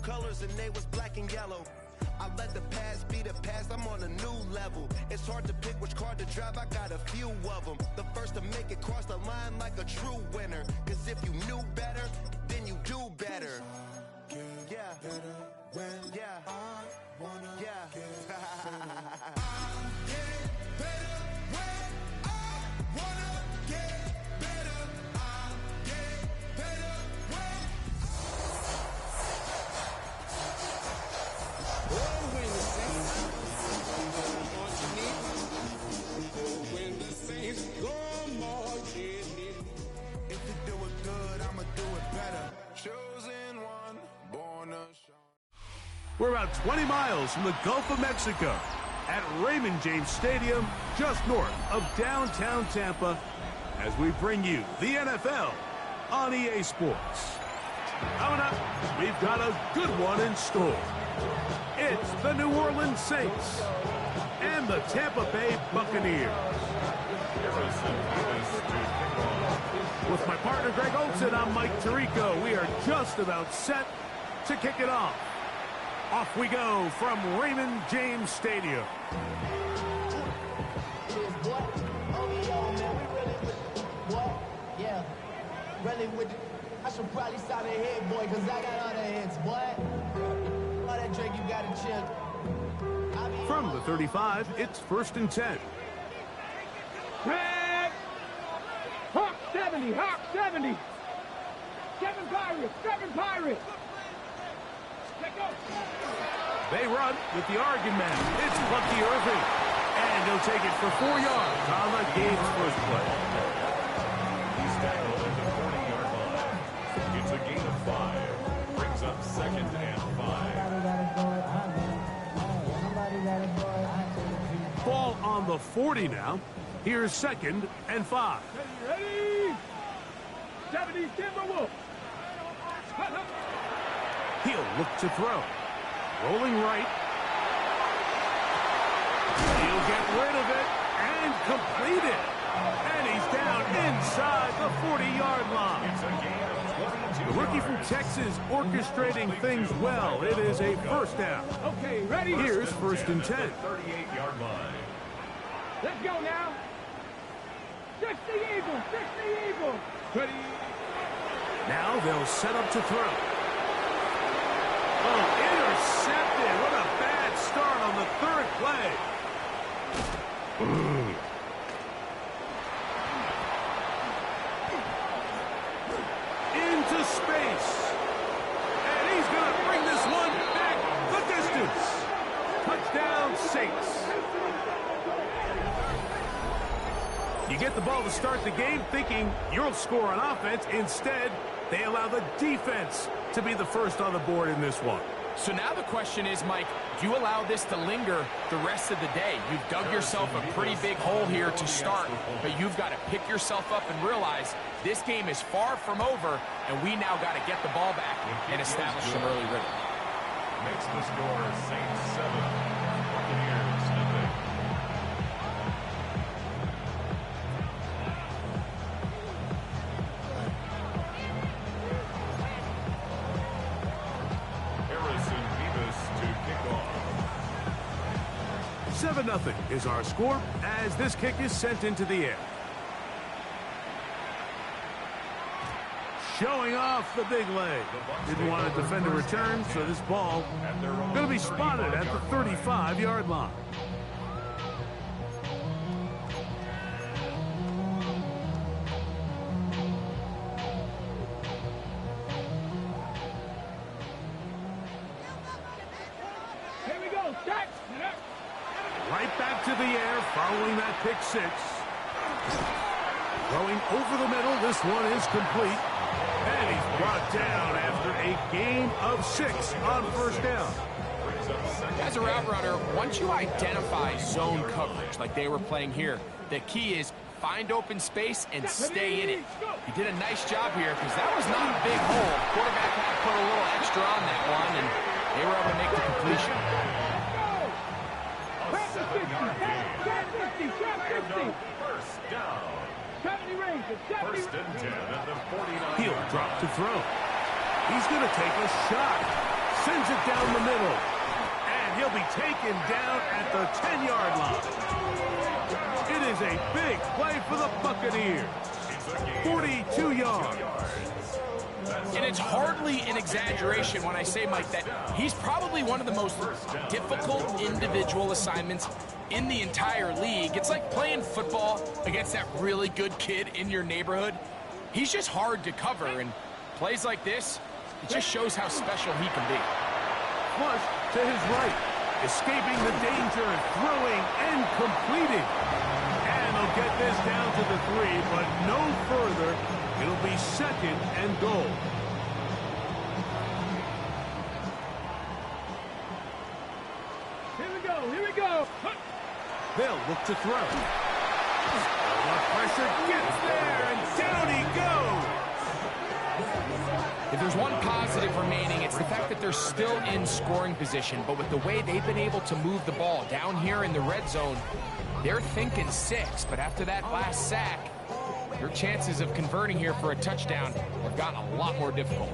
colors and they was black and yellow. I let the past be the past, I'm on a new level. It's hard to pick which car to drive, I got a few of them. The first to make it cross the line like a true winner. Cause if you knew better, then you do better. Yeah. Better when yeah. I wanna yeah. Get better when I wanna get better. I get better when when the Saints go marching. If you do it good, I'ma do it better. Chosen one, born a shine. We're about 20 miles from the Gulf of Mexico at Raymond James Stadium, just north of downtown Tampa, as we bring you the NFL on EA Sports. Coming up, we've got a good one in store. It's the New Orleans Saints and the Tampa Bay Buccaneers. With my partner Greg Olson, I'm Mike Tirico. We are just about set to kick it off. Off we go from Raymond James Stadium. I should probably stop it here, boy, because I got other hits, boy. All that drink, you got to chill. From the 35, it's 1st and 10. Red! Hawk 70, Hawk 70. 7 Pirates, 7 Pirates. They run with the Oregon man. It's Bucky Irving. And he'll take it for 4 yards on the game's first play. He's tackled at the 40-yard line. It's a gain of 5. Brings up 2nd and 5. Ball on the 40 now. Here's 2nd and 5. Ready? 70 Timberwolves. He'll look to throw. Rolling right. He'll get rid of it and complete it. And he's down inside the 40-yard line. It's a gain of 22 The rookie yards. from Texas orchestrating things well. It is a first down. Okay, ready? Here's 1st and 10. 38-yard line. Let's go now. 60 Eagles, 60 Eagles. Ready? Now they'll set up to throw. Oh, intercepted. What a bad start on the 3rd play. Into space. And he's going to bring this one back the distance. Touchdown, Saints. You get the ball to start the game thinking you'll score on offense. Instead, they allow the defense to be the first on the board in this one. So now the question is, Mike, do you allow this to linger the rest of the day? You've dug yourself a pretty big hole here to start, but you've got to pick yourself up and realize this game is far from over, and we now got to get the ball back and establish some early rhythm. Makes the score Saints 7, Buccaneers nothing. Harrison Beavis to kick off. 7-0 is our score as this kick is sent into the air. Showing off the big leg. Didn't want to defend a return, so this ball going to be spotted at the 35-yard line. Here we go, set. Right back to the air following that pick 6. Going over the middle, this one is complete. And he's brought down after a gain of 6 on 1st down. As a route runner, once you identify zone coverage like they were playing here, the key is find open space and stay in it. He did a nice job here because that was not a big hole. Quarterback had to put a little extra on that one, and they were able to make the completion. A 7-yard gain. And a 1st down. 1st and 10 at the 49. He'll drop to throw. He's going to take a shot. sends it down the middle. And he'll be taken down at the 10-yard line. It is a big play for the Buccaneers. 42 yards. And it's hardly an exaggeration when I say, Mike, that he's probably one of the most difficult individual assignments in the entire league. It's like playing football against that really good kid in your neighborhood. He's just hard to cover, and plays like this, it just shows how special he can be. Flush to his right, escaping the danger and throwing and completing. And they'll get this down to the 3, but no further. It'll be 2nd and goal. Here we go, here we go. They'll look to throw. The pressure gets there, and down he goes. If there's one positive remaining, it's the fact that they're still in scoring position. But with the way they've been able to move the ball down here in the red zone, they're thinking 6. But after that last sack, your chances of converting here for a touchdown have gotten a lot more difficult.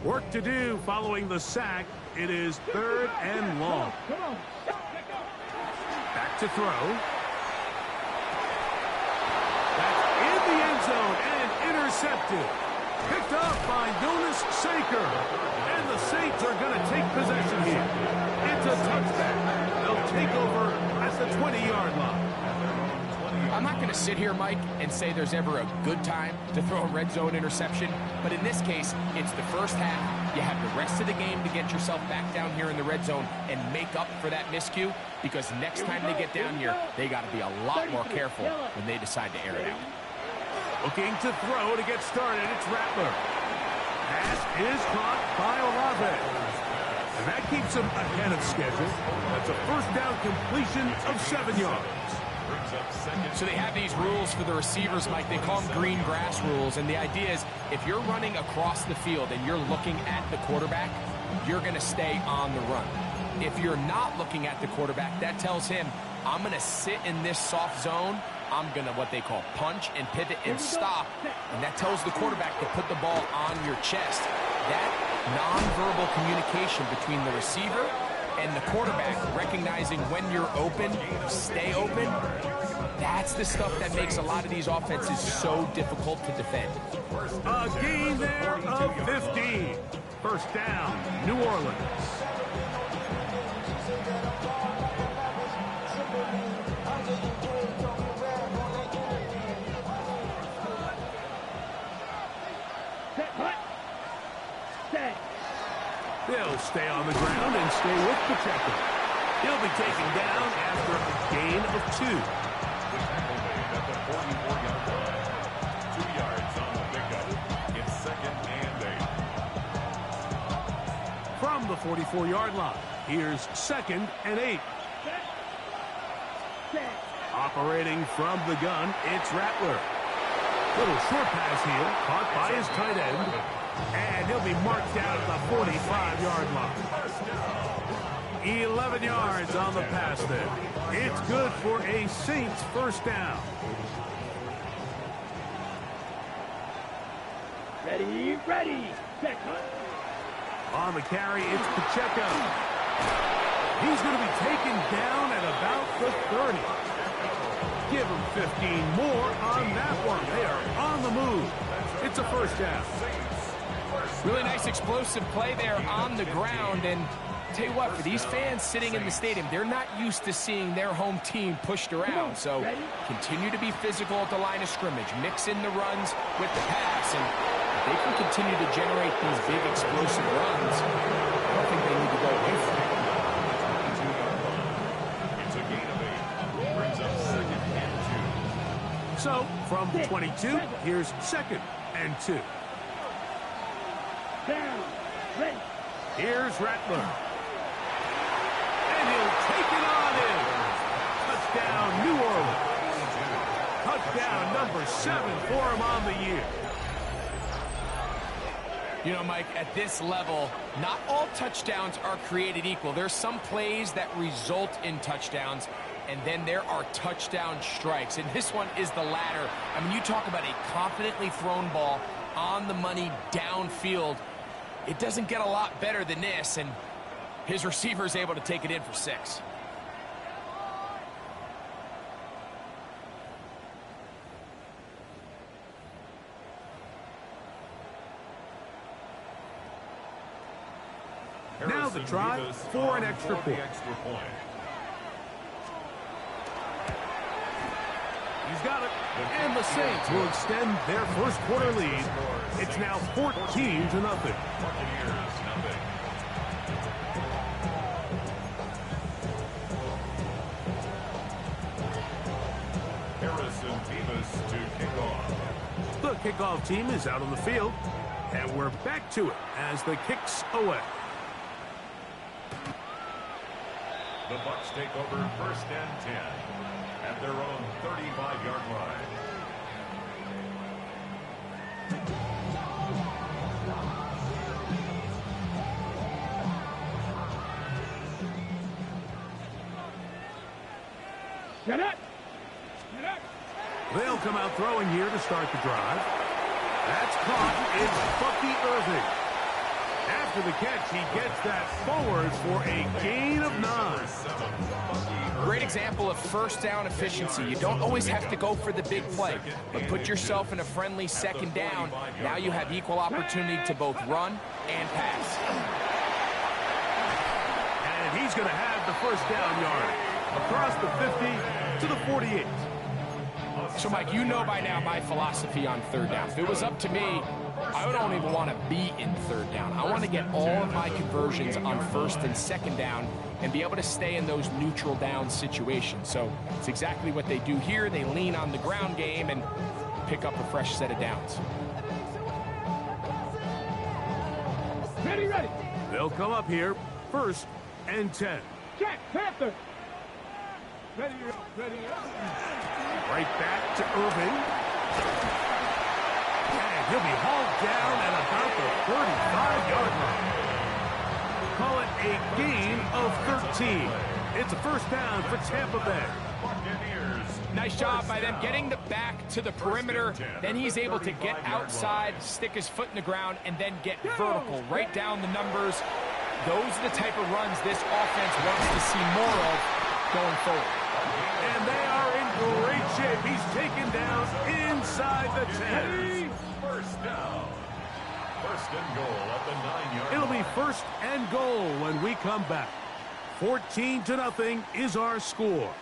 Work to do following the sack. It is 3rd and long. Back to throw. That's in the end zone and intercepted. Picked up by Jonas Saker. And the Saints are going to take possession here. It's a touchback. They'll take over at the 20-yard line. I'm not going to sit here, Mike, and say there's ever a good time to throw a red zone interception. But in this case, it's the first half. You have the rest of the game to get yourself back down here in the red zone and make up for that miscue, because next time they get down here, they got to be a lot more careful when they decide to air it out. Looking to throw to get started. It's Rattler. Pass is caught by Olave. And that keeps him ahead of schedule. That's a first down completion of 7 yards. So they have these rules for the receivers, Mike. They call them green grass rules. And the idea is if you're running across the field and you're looking at the quarterback, you're going to stay on the run. If you're not looking at the quarterback, that tells him, I'm going to sit in this soft zone. I'm going to what they call punch and pivot and stop. And that tells the quarterback to put the ball on your chest. That nonverbal communication between the receiver and the quarterback, recognizing when you're open, stay open, that's the stuff that makes a lot of these offenses so difficult to defend. A gain there of 15. First down, New Orleans. They'll stay on the ground and stay with Pacheco. He'll be taken down after a gain of 2. The tackle made at the 44-yard line. 2 yards on the pickup. It's 2nd and 8. From the 44-yard line, here's 2nd and 8. Operating from the gun, it's Rattler. Little short pass here, caught by his tight end. And he'll be marked down at the 45-yard line. 11 yards on the pass there. It's good for a Saints first down. Ready, ready, set, cut. On the carry, it's Pacheco. He's going to be taken down at about the 30. Give him 15 more on that one. They are on the move. It's a first down. Really nice explosive play there on the ground. And tell you what, for these fans sitting in the stadium, they're not used to seeing their home team pushed around. So continue to be physical at the line of scrimmage. Mix in the runs with the pass. And if they can continue to generate these big explosive runs, I don't think they need to go away from it. It's a gain of 8. Brings up 2nd and 2. So, from 22, here's 2nd and 2. Down, ready. Here's Rattler. And he'll take it on in. Touchdown, New Orleans. Touchdown number 7 for him on the year. You know, Mike, at this level, not all touchdowns are created equal. There's some plays that result in touchdowns, and then there are touchdown strikes, and this one is the latter. I mean, you talk about a confidently thrown ball on the money downfield. It doesn't get a lot better than this, and his receiver is able to take it in for 6. Now the try for an extra point. He's got it. And the Saints will extend their first quarter lead. It's now 14-0. The kickoff team is out on the field, and we're back to it as the kick's away. The BUCS take over 1st and 10 at their own 35-yard line. Get it! Get it! They'll come out throwing here to start the drive. That's caught. It's Bucky Irving. After the catch, he gets that forward for a gain of 9. Great example of first down efficiency. You don't always have to go for the big play, but put yourself in a friendly second down. Now you have equal opportunity to both run and pass. And he's going to have the first down yard across the 50 to the 48. So, Mike, you know by now my philosophy on third down. If it was up to me, I don't even want to be in third down. I want to get all of my conversions on first and second down and be able to stay in those neutral down situations. So it's exactly what they do here. They lean on the ground game and pick up a fresh set of downs. Ready, ready. They'll come up here, 1st and 10. Jack Panther. Ready, ready. Right back to Irving. And he'll be hauled down at about the 35-yard line. Call it a gain of 13. It's a first down for Tampa Bay. Nice job by them getting the back to the perimeter. Then he's able to get outside, stick his foot in the ground, and then get vertical. Right down the numbers. Those are the type of runs this offense wants to see more of going forward. And they are in great shape. He's taken down inside the 10. First down. 1st and goal at the 9-yard line. It'll be 1st and goal when we come back. 14-0 is our score.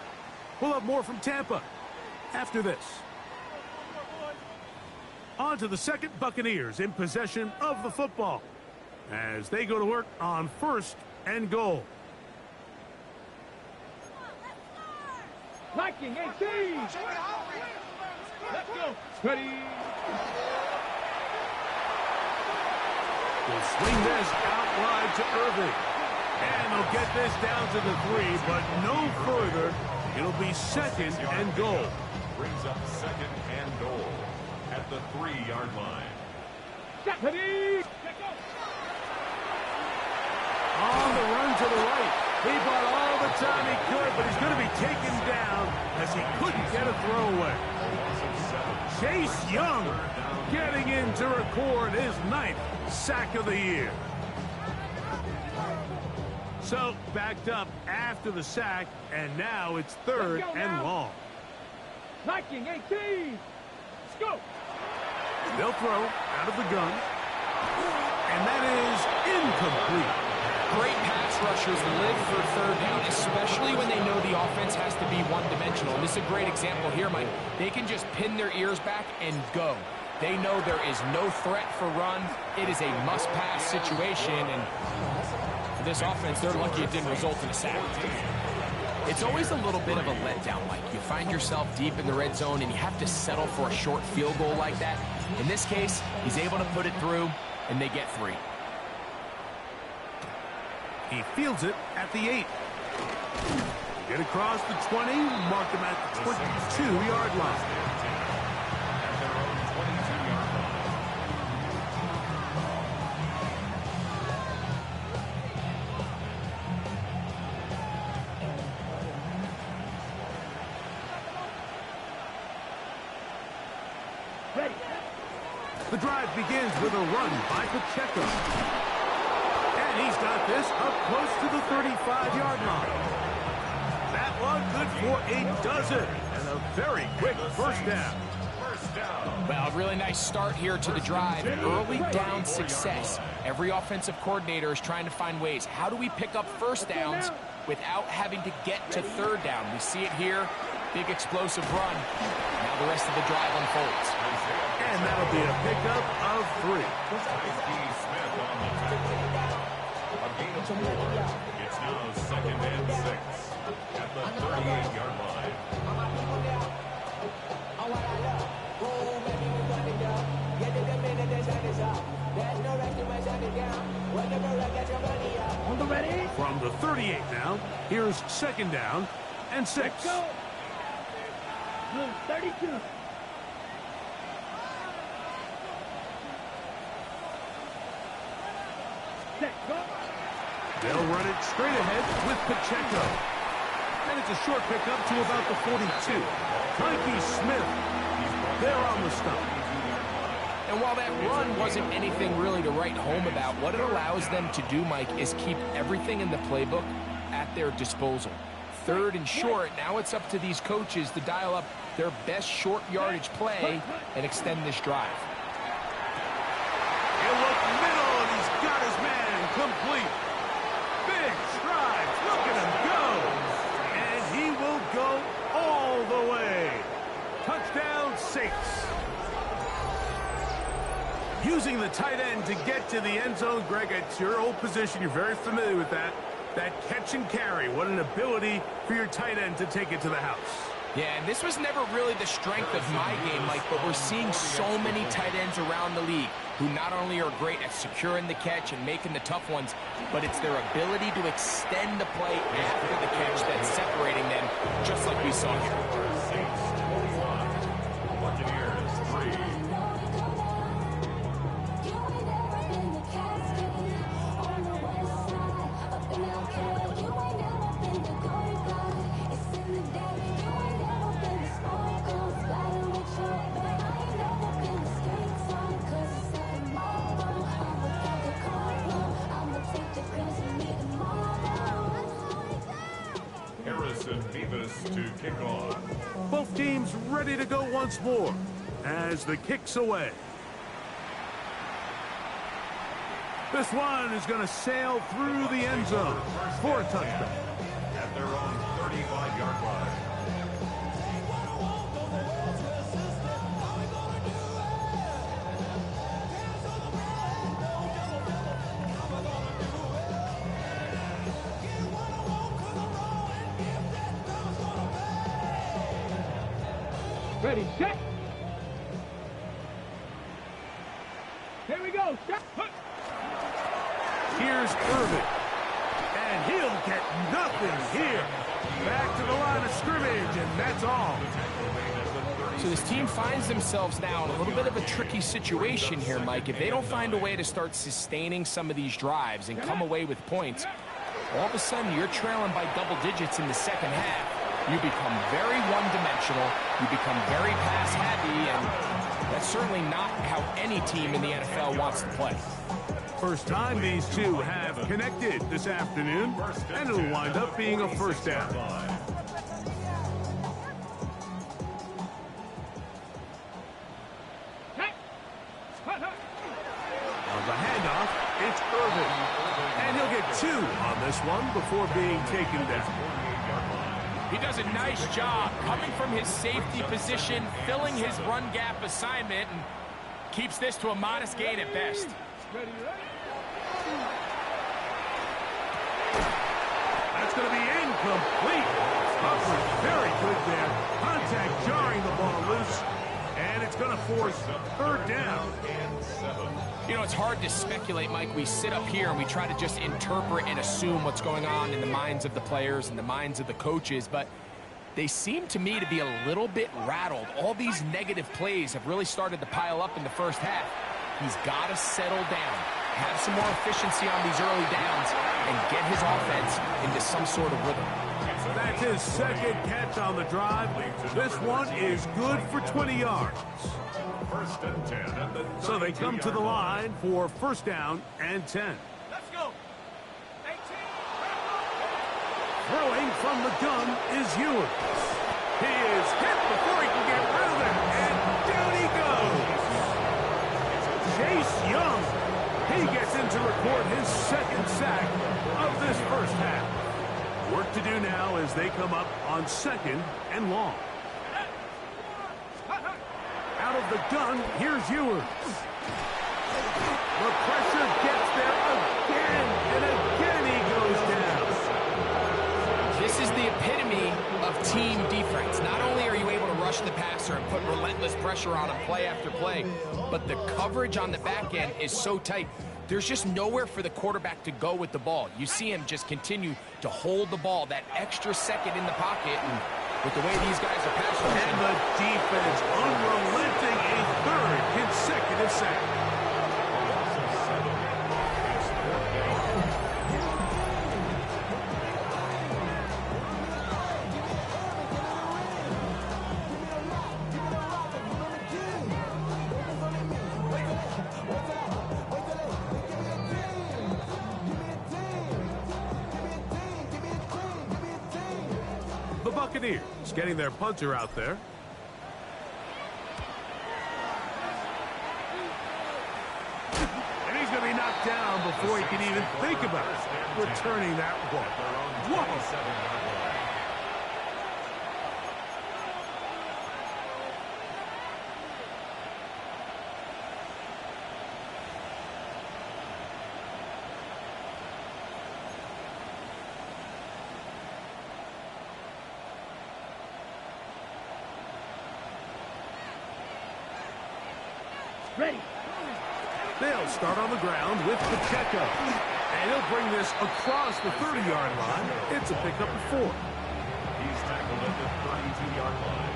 We'll have more from Tampa after this. On to the second. Buccaneers in possession of the football as they go to work on 1st and goal. Liking 18. Let's go. Ready. We'll swing this out wide to Irving. And they'll get this down to the 3, but no further. It'll be 2nd and goal. Brings up 2nd and goal at the 3-yard line. Ready. On the run to the right. He bought all the time he could, but he's going to be taken down as he couldn't get a throwaway. Chase Young getting in to record his 9th sack of the year. So backed up after the sack, and now it's 3rd and long. Liking 18. Let's go. They'll throw out of the gun, and that is incomplete. Great pass rushers live for third down, especially when they know the offense has to be one-dimensional. And this is a great example here, Mike. They can just pin their ears back and go. They know there is no threat for run. It is a must-pass situation, and for this offense, they're lucky it didn't result in a sack. It's always a little bit of a letdown, Mike. You find yourself deep in the red zone, and you have to settle for a short field goal like that. In this case, he's able to put it through, and they get 3. He fields it at the 8. Get across the 20, mark him at the 22-yard line. The drive begins with a run by Pacheco. And he's got this up close to the 35-yard line. That one good for a dozen. And a very quick first down. Well, a really nice start here to the drive. Early down success. Every offensive coordinator is trying to find ways. How do we pick up first downs without having to get to third down? We see it here. Big explosive run. Now the rest of the drive unfolds. And that'll be a pickup of 3. Smith on the tackle. A gain of 4. It's now 2nd and 6 at the 38-yard line. On the ready. From the 38 now, here's 2nd down and 6. Let's go. 32. Set, go. They'll run it straight ahead with Pacheco. And it's a short pickup to about the 42. Mikey Smith, they're on the stop. And while that run wasn't anything really to write home about, what it allows them to do, Mike, is keep everything in the playbook at their disposal. 3rd and short, now it's up to these coaches to dial up their best short yardage play and extend this drive. He'll look middle, and he's got his man complete. Big strides, look at him go. And he will go all the way. Touchdown 6. Using the tight end to get to the end zone, Greg, it's your old position. You're very familiar with that. That catch and carry, what an ability for your tight end to take it to the house. Yeah, and this was never really the strength of my game, Mike, but we're seeing so many tight ends around the league who not only are great at securing the catch and making the tough ones, but it's their ability to extend the play after the catch that's separating them, just like we saw here. Saints 21. Buccaneers 3. To kick off. Both teams ready to go once more as the kick's away. This one is going to sail through the end zone for a touchdown. At their own 35-yard line. Ready, set. Here we go. Set. Here's Irvin. And he'll get nothing here. Back to the line of scrimmage, and that's all. So this team finds themselves now in a little bit of a tricky situation here, Mike. If they don't find a way to start sustaining some of these drives and come away with points, all of a sudden you're trailing by double digits in the second half. You become very one-dimensional, you become very pass-happy, and that's certainly not how any team in the NFL wants to play. First time these two have connected this afternoon, and it'll wind up being a first down. On the handoff, it's Irvin. And he'll get 2 on this one before being taken down. He does a nice job coming from his safety position, filling his run gap assignment, and keeps this to a modest gain at best. That's going to be incomplete. Coverage very good there. Contact jarring the ball loose, and it's going to force third down. You know, it's hard to speculate, Mike. We sit up here and we try to just interpret and assume what's going on in the minds of the players and the minds of the coaches, but they seem to me to be a little bit rattled. All these negative plays have really started to pile up in the first half. He's got to settle down, have some more efficiency on these early downs, and get his offense into some sort of rhythm. It's That's his second catch on the drive. This one is good for 20 yards. First and 10 at the So they come to the line for first down and 10. Let's go. 18. Throwing from the gun is Ewers. He is hit before he can get rid of it, and down he goes. Chase Young. He gets in to record his second sack of this first half. Work to do now as they come up on second and long. Out of the gun, here's Ewers. The pressure gets there again, and again he goes down. This is the epitome of team defense. Not only are you able to rush the passer and put relentless pressure on him play after play, but the coverage on the back end is so tight. There's just nowhere for the quarterback to go with the ball. You see him just continue to hold the ball that extra second in the pocket, and with the way these guys are passing. And the defense unrelenting, a third consecutive sack. The Buccaneers getting their punter out there. And he's going to be knocked down before he can even think about returning that one. Whoa! Ready. They'll start on the ground with Pacheco. And he'll bring this across the 30-yard line. It's a pickup of 4. He's tackled at the 32-yard line.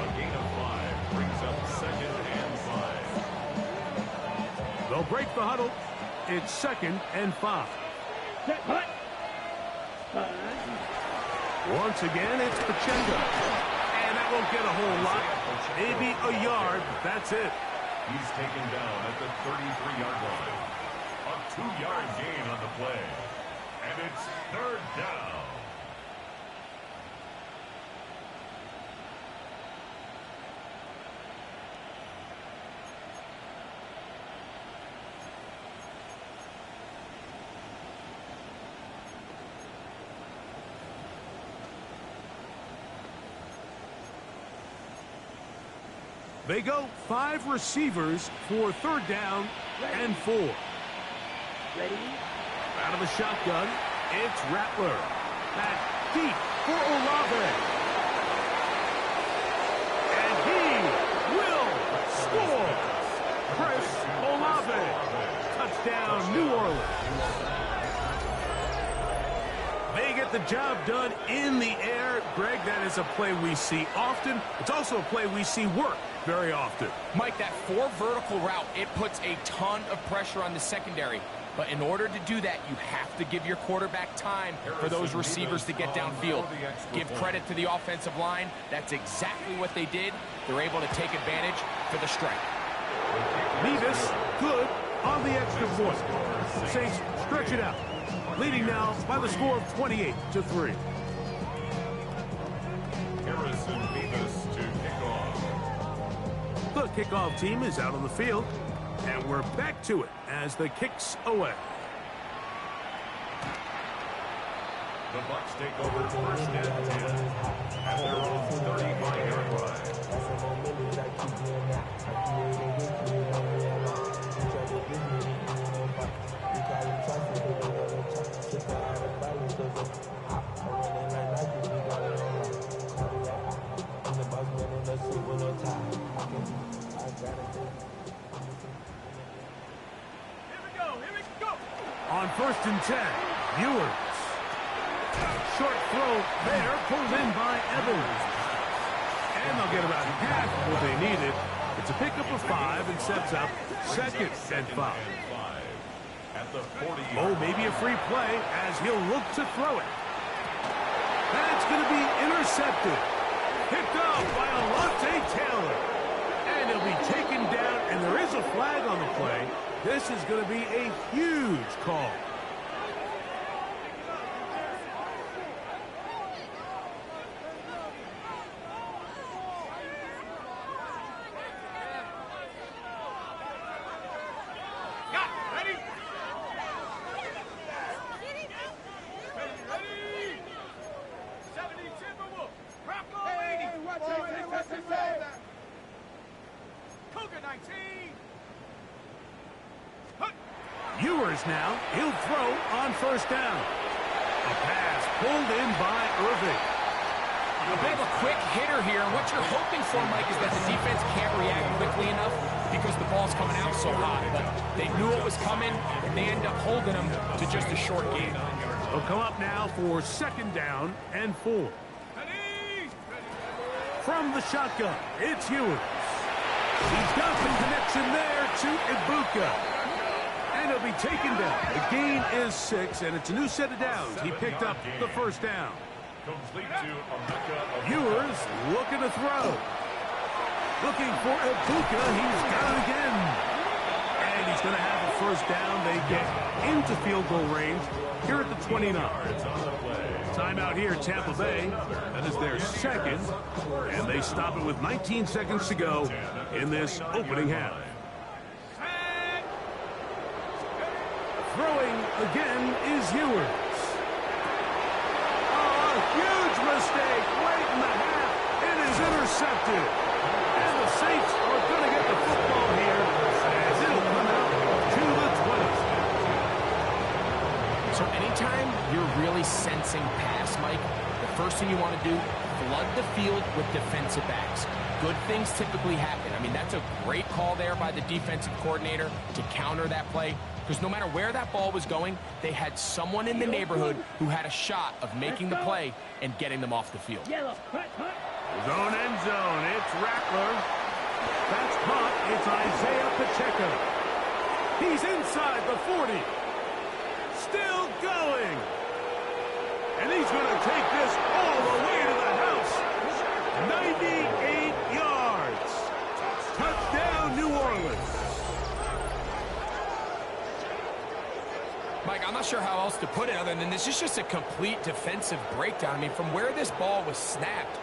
A gain of 5 brings up second and 5. They'll break the huddle. It's second and 5. Set, hut. Once again, it's Pacheco. And that won't get a whole lot. Maybe a yard, but that's it. He's taken down at the 33-yard line. A 2-yard gain on the play. And it's third down. They go 5 receivers for third down and 4. Ready. Out of the shotgun, it's Rattler. Back deep for Olave. And he will score. Chris Olave. Touchdown, New Orleans. They get the job done in the air. Greg, that is a play we see often. It's also a play we see work very often. Mike, that 4 vertical route, it puts a ton of pressure on the secondary. But in order to do that, you have to give your quarterback time for those receivers to get downfield. Give credit to the offensive line. That's exactly what they did. They're able to take advantage for the strike. Nevis, good on the extra point. Saints stretch it out. Leading now by the score of 28-3. Harrison Nevis to kick off. The kickoff team is out on the field, and we're back to it as the kick's away. The Bucs take over first and 10 at their own 35-yard line. On first and 10, Ewers. Short throw there, pulled in by Evans. And they'll get about half what they needed. It's a pickup of 5 and sets up second and 5. At the 40. Oh, maybe a free play as he'll look to throw it. That's going to be intercepted. Picked off by Alontae Taylor. And he'll be taken down, and there is a flag on the play. This is going to be a huge call. Ewers now. He'll throw on first down. A pass pulled in by Irving. A bit of a quick hitter here. What you're hoping for, Mike, is that the defense can't react quickly enough because the ball's coming out so hot. But they knew it was coming, and they end up holding them to just a short game. They'll come up now for second down and 4. From the shotgun, it's Ewers. He's got the connection there to Ibuka. And he'll be taken down. The gain is 6, and it's a new set of downs. He picked up the first down. Ewers looking to throw. Looking for Ibuka. He's got it again. And he's going to have a first down. They get into field goal range here at the 29. Timeout here, Tampa Bay. That is their second. And they stop it with 19 seconds to go in this opening half. Throwing again is Ewers. Oh, a huge mistake late in the half. It is intercepted. And the Saints are going to get the football here as it'll come out to the 20. So anytime you're really sensing pass, Mike, the first thing you want to do, flood the field with defensive backs. Good things typically happen. I mean, that's a great call there by the defensive coordinator to counter that play. Because no matter where that ball was going, they had someone in the neighborhood who had a shot of making the play and getting them off the field. Zone end zone. It's Rattler. That's caught. It's Isaiah Pacheco. He's inside the 40. Still going. And he's going to take this all the way to the house. 98 yards. Touchdown, New Orleans. Mike, I'm not sure how else to put it other than this is just a complete defensive breakdown. I mean, from where this ball was snapped,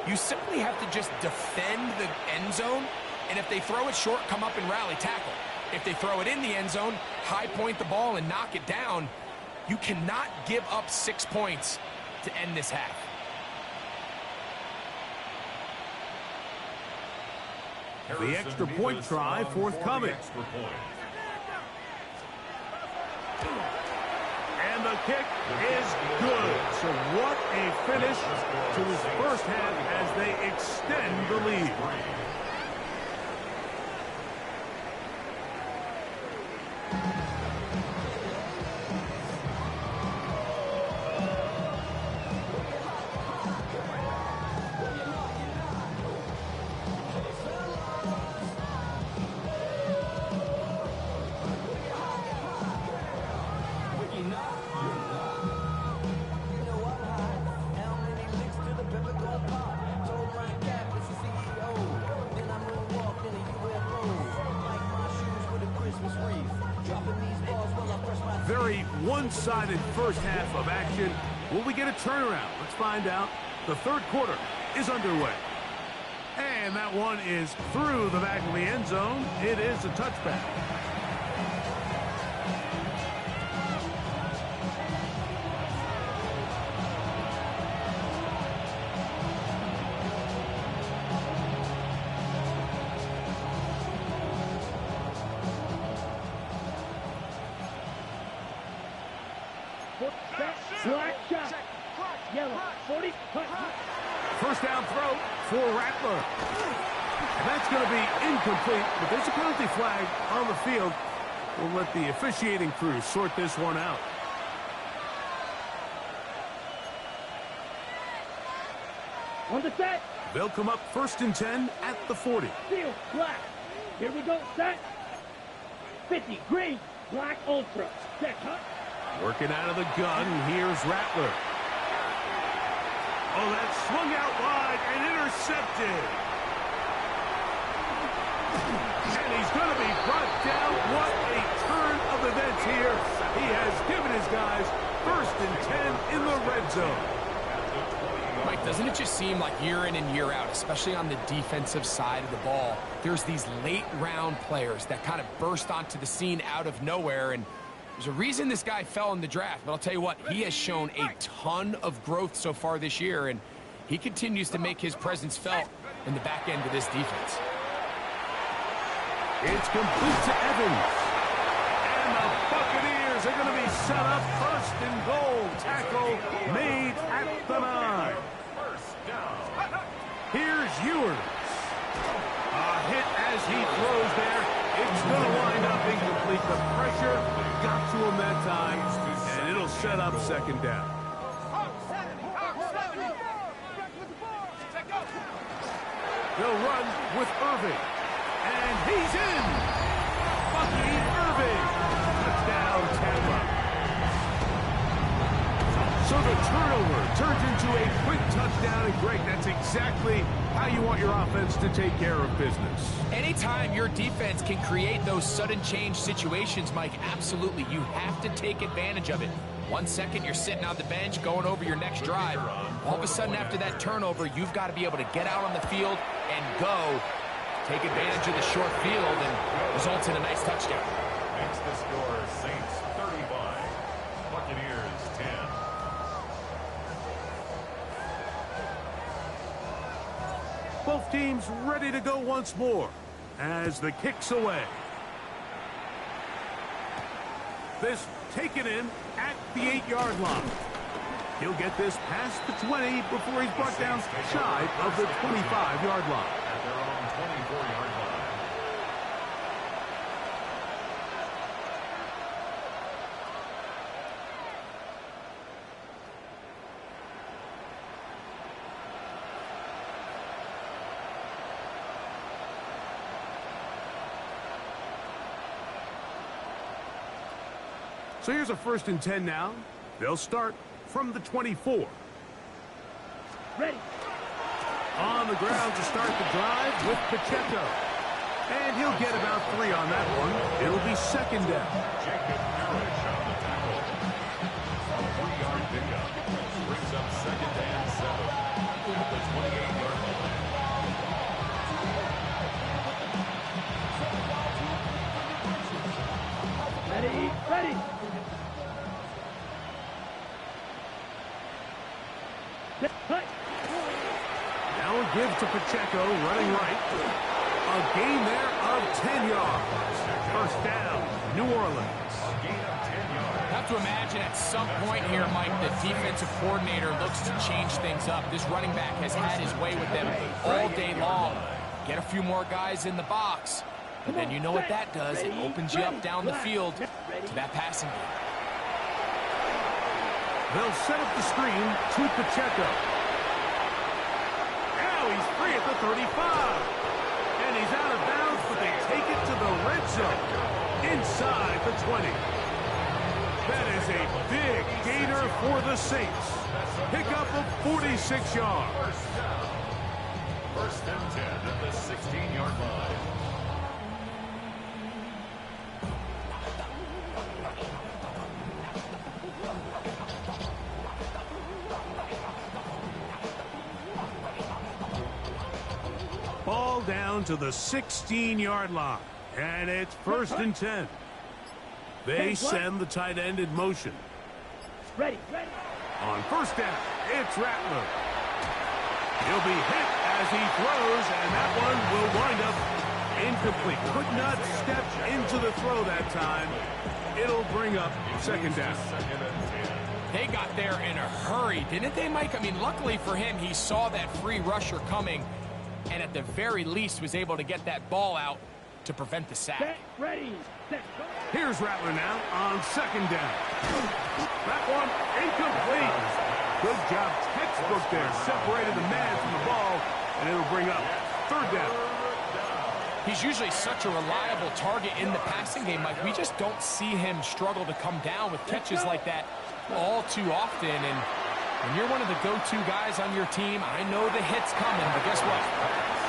you simply have to just defend the end zone, and if they throw it short, come up and rally tackle. If they throw it in the end zone, high point the ball and knock it down. You cannot give up 6 points to end this half. The extra point try forthcoming. And the kick is good. So what a finish to his first half as they extend the lead. Very one-sided first half of action. Will we get a turnaround? Let's find out. The third quarter is underway. And that one is through the back of the end zone. It is a touchback. First down throw for Rattler. And that's going to be incomplete, but there's a penalty flag on the field. We'll let the officiating crew sort this one out. On the set. They'll come up 1st and 10 at the 40. Field, black. Here we go, set. 50, green, black, ultra. Set, cut. Working out of the gun, here's Rattler. Oh, that swung out wide and intercepted. And he's going to be brought down. What a turn of events here. He has given his guys 1st and 10 in the red zone. Mike, doesn't it just seem like year in and year out, especially on the defensive side of the ball, there's these late-round players that kind of burst onto the scene out of nowhere, and there's a reason this guy fell in the draft, but I'll tell you what, he has shown a ton of growth so far this year, and he continues to make his presence felt in the back end of this defense. It's complete to Evans. And the Buccaneers are going to be set up 1st and goal. Tackle made at the 9. Here's Ewers. A hit as he throws there. It's going to wind up incomplete. The pressure got to him that time, and it'll set up 2nd down. They'll run with Irving. And he's in. Bucky Irving. Touchdown, Tampa. So the turnover turns into a quick touchdown. And Greg, that's exactly how you want your offense to take care of business. Anytime your defense can create those sudden change situations, Mike, absolutely, you have to take advantage of it. 1 second, you're sitting on the bench, going over your next drive. All of a sudden, after that turnover, you've got to be able to get out on the field and go. Take advantage of the short field and results in a nice touchdown. Makes the score Saints 35, Buccaneers 10. Both teams ready to go once more as the kick's away. This taken in at the 8-yard line. He'll get this past the 20 before he's brought down shy of the 25-yard line. At their own 24-yard line. So here's a 1st and 10 now. They'll start from the 24. Ready. On the ground to start the drive with Pacheco. And he'll get about 3 on that one. It'll be 2nd down. Jacob Parrish on the tackle. A 3-yard pickup. Brings up 2nd and 7 at the 28-yard line. Ready. Ready. Now a give to Pacheco, running right. A gain there of 10 yards. 1st down, New Orleans. A gain of 10 yards. I have to imagine at some point here, Mike, the defensive coordinator looks to change things up. This running back has had his way with them all day long. Get a few more guys in the box. And then you know what that does. It opens you up down the field to that passing game. They'll set up the screen to Pacheco. Now he's free at the 35. And he's out of bounds, but they take it to the red zone. Inside the 20. That is a big gainer for the Saints. Pickup of 46 yards. 1st and 10 at the 16-yard line. Ball down to the 16-yard line. And it's 1st and 10. They send the tight end in motion. Ready. Ready. On 1st down, it's Rattler. He'll be hit as he throws, and that one will wind up incomplete. Could not step into the throw that time. It'll bring up 2nd down. They got there in a hurry, didn't they, Mike? I mean, luckily for him, he saw that free rusher coming, and at the very least was able to get that ball out to prevent the sack. Set. Ready. Set. Go. Here's Rattler now on 2nd down. That one incomplete. Good job, textbook there. Separated the man from the ball, and it'll bring up 3rd down. He's usually such a reliable target in the passing game, Mike. We just don't see him struggle to come down with catches like that all too often. And When you're one of the go-to guys on your team, I know the hit's coming, but guess what?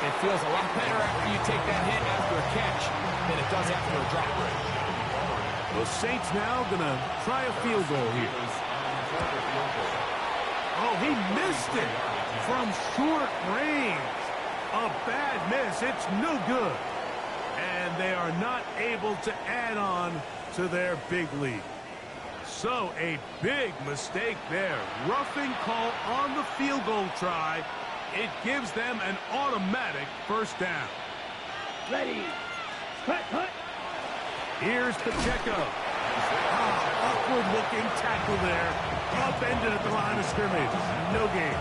It feels a lot better after you take that hit after a catch than it does after a drop. The Saints now going to try a field goal here. Oh, he missed it from short range. A bad miss. It's no good. And they are not able to add on to their big lead. So a big mistake there. Roughing call on the field goal try. It gives them an automatic first down. Ready. Cut, cut. Here's Pacheco. Awkward-looking tackle there. Upended at the line of scrimmage. No gain.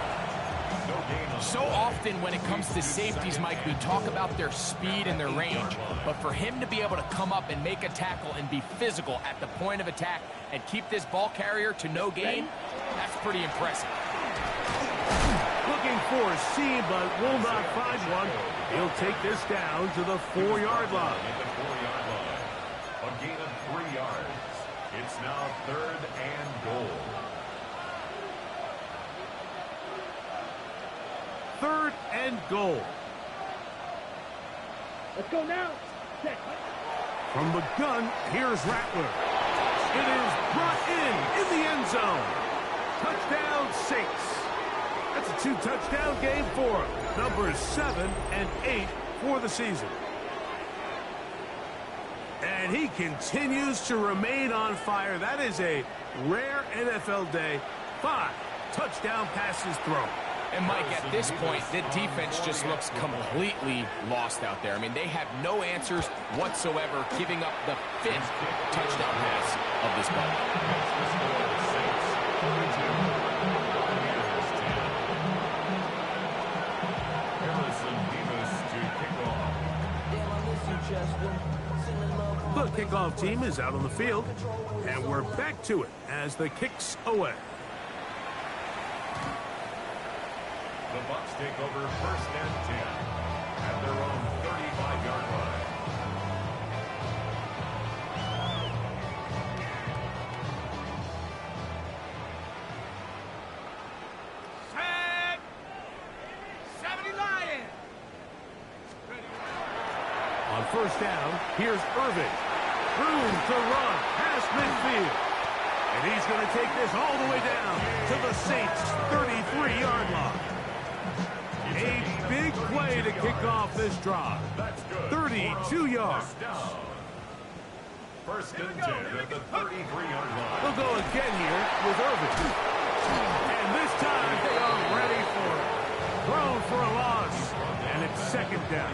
So often when it comes to safeties, Mike, we talk about their speed and their range. But for him to be able to come up and make a tackle and be physical at the point of attack and keep this ball carrier to no gain, that's pretty impressive. Looking for a seam, but will not find one. He'll take this down to the 4-yard line. A gain of 3 yards. It's now 3rd and goal. 3rd and goal. Let's go now. Set. From the gun, here's Rattler. It is brought in the end zone. Touchdown, Saints. That's a 2-touchdown game for him. Numbers 7 and 8 for the season. And he continues to remain on fire. That is a rare NFL day. 5 touchdown passes thrown. And, Mike, at this point, the defense just looks completely lost out there. I mean, they have no answers whatsoever, giving up the 5th touchdown pass of this ball. The kickoff team is out on the field, and we're back to it as the kick's away. The BUCS take over 1st and 10 at their own 35-yard line. Set. 70 Lions. On 1st down, here's Irving. Room to run past midfield. And he's going to take this all the way down to the Saints' 33-yard line. A big play to kick off this drive. 32 yards. 1st and 10 at the 33-yard line. They'll go again here with Irving. And this time they are ready for it. Thrown for a loss. And it's 2nd down.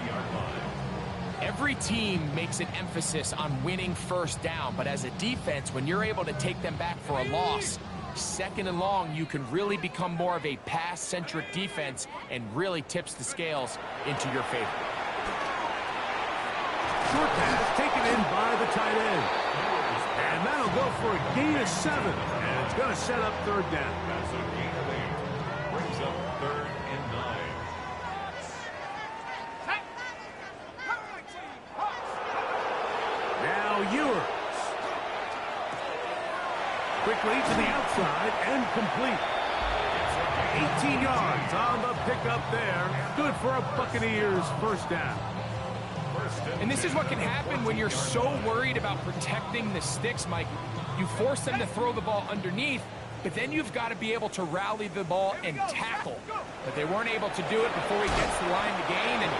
Every team makes an emphasis on winning 1st down, but as a defense, when you're able to take them back for a loss, 2nd and long, you can really become more of a pass-centric defense and really tips the scales into your favor. Short pass taken in by the tight end. And that'll go for a gain of 7. And it's going to set up 3rd down. That's a gain of 8. Brings up 3rd and 9. Now Ewers. Quickly to the outside and complete. 18 yards on the pickup there. Good for a Buccaneers 1st down. And this is what can happen when you're so worried about protecting the sticks, Mike. You force them to throw the ball underneath, but then you've got to be able to rally the ball and tackle. But they weren't able to do it before he gets the line to gain, and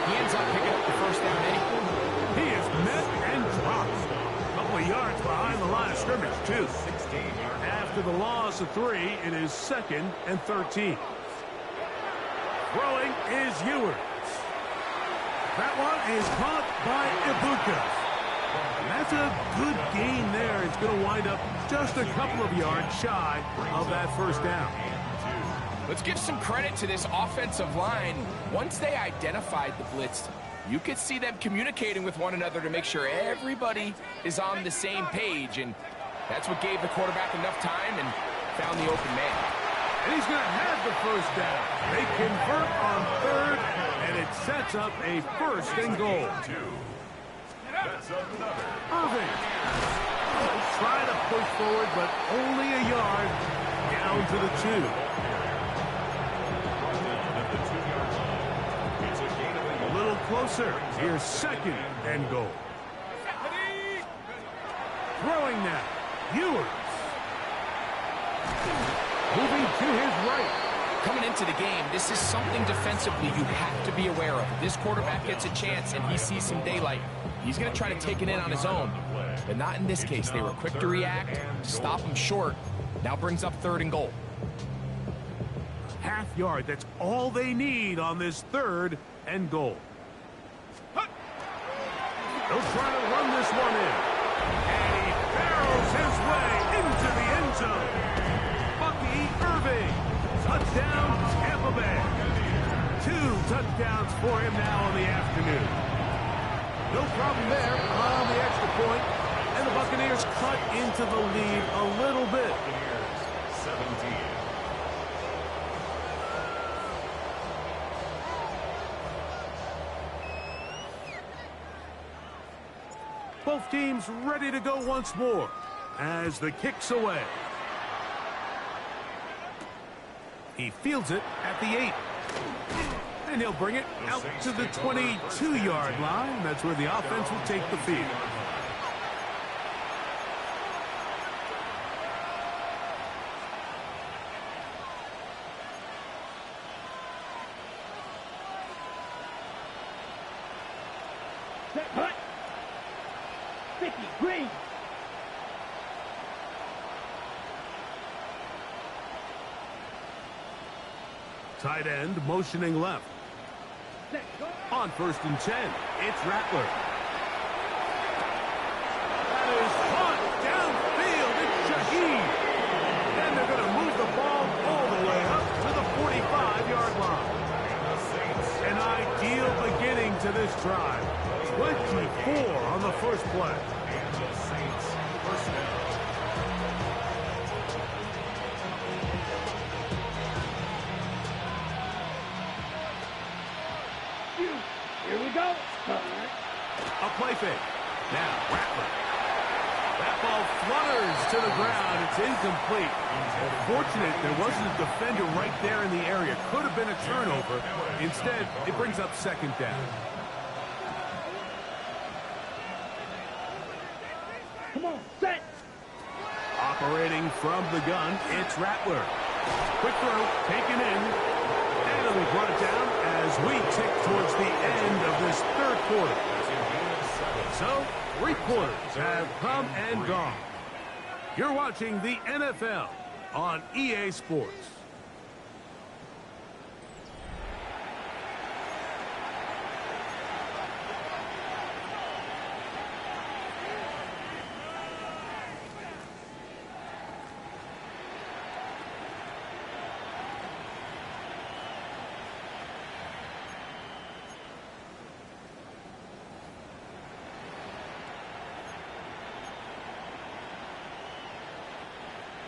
he ends up picking up the 1st down anyway. He is met and dropped. A couple of yards behind the line of scrimmage, too. After the loss of 3, it is 2nd and 13. Throwing is Ewers. That one is caught by Ibuka. And that's a good gain there. It's going to wind up just a couple of yards shy of that 1st down. Let's give some credit to this offensive line. Once they identified the blitz, you could see them communicating with one another to make sure everybody is on the same page. And that's what gave the quarterback enough time and found the open man. And he's going to have the 1st down. They convert on 3rd, and it sets up a 1st and goal. That's another. Irving. Try to push forward, but only a yard. down to the 2. A little closer. Here's 2nd and goal. Throwing now. Ewers. Moving to his right. Coming into the game, this is something defensively you have to be aware of. If this quarterback gets a chance and he sees some daylight, he's going to try to take it in on his own. But not in this case. They were quick to react, stop him short. Now brings up 3rd and goal. Half yard. That's all they need on this 3rd and goal. They'll try to run this one in. And he barrels his way into the end zone. Bucky Irving. Touchdown, Tampa Bay. 2 touchdowns for him now in the afternoon. No problem there on the extra point. And the Buccaneers cut into the lead a little bit. 17. Both teams ready to go once more as the kick's away. He fields it at the 8. And he'll bring it out to the 22-yard line. That's where the offense will take the field. Set, hut. 50, green. Tight end motioning left. Set, go. On 1st and 10, it's Rattler. That is caught downfield. It's Shaheed. And they're going to move the ball all the way up to the 45-yard line. An ideal beginning to this drive. 24 on the first play. Here we go. A play fake. Now, Rattler. That ball flutters to the ground. It's incomplete. Fortunate there wasn't a defender right there in the area. Could have been a turnover. Instead, it brings up 2nd down. Come on, set. Operating from the gun, it's Rattler. Quick throw, taken in. And it'll be brought down as we tick towards the end of this 3rd quarter. So, 3 quarters have come and gone. You're watching the NFL on EA Sports.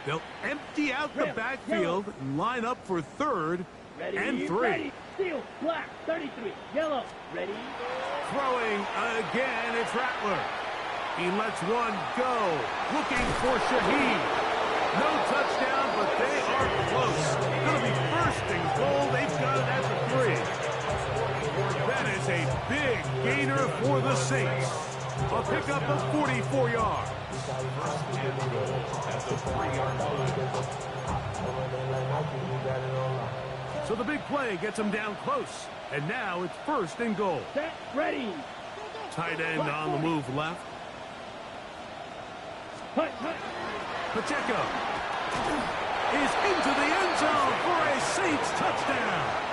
They'll empty out the backfield and line up for 3rd and 3. Ready. Steel, black, 33, yellow, ready. Throwing again, it's Rattler. He lets one go, looking for Shaheed. No touchdown, but they are close. Going to be 1st and goal. They've got it at the 3. That is a big gainer for the Saints. A pickup of 44 yards. So the big play gets him down close. And now it's 1st and goal. Set, ready. Tight end on the move left. Hut, hut. Pacheco is into the end zone for a Saints touchdown.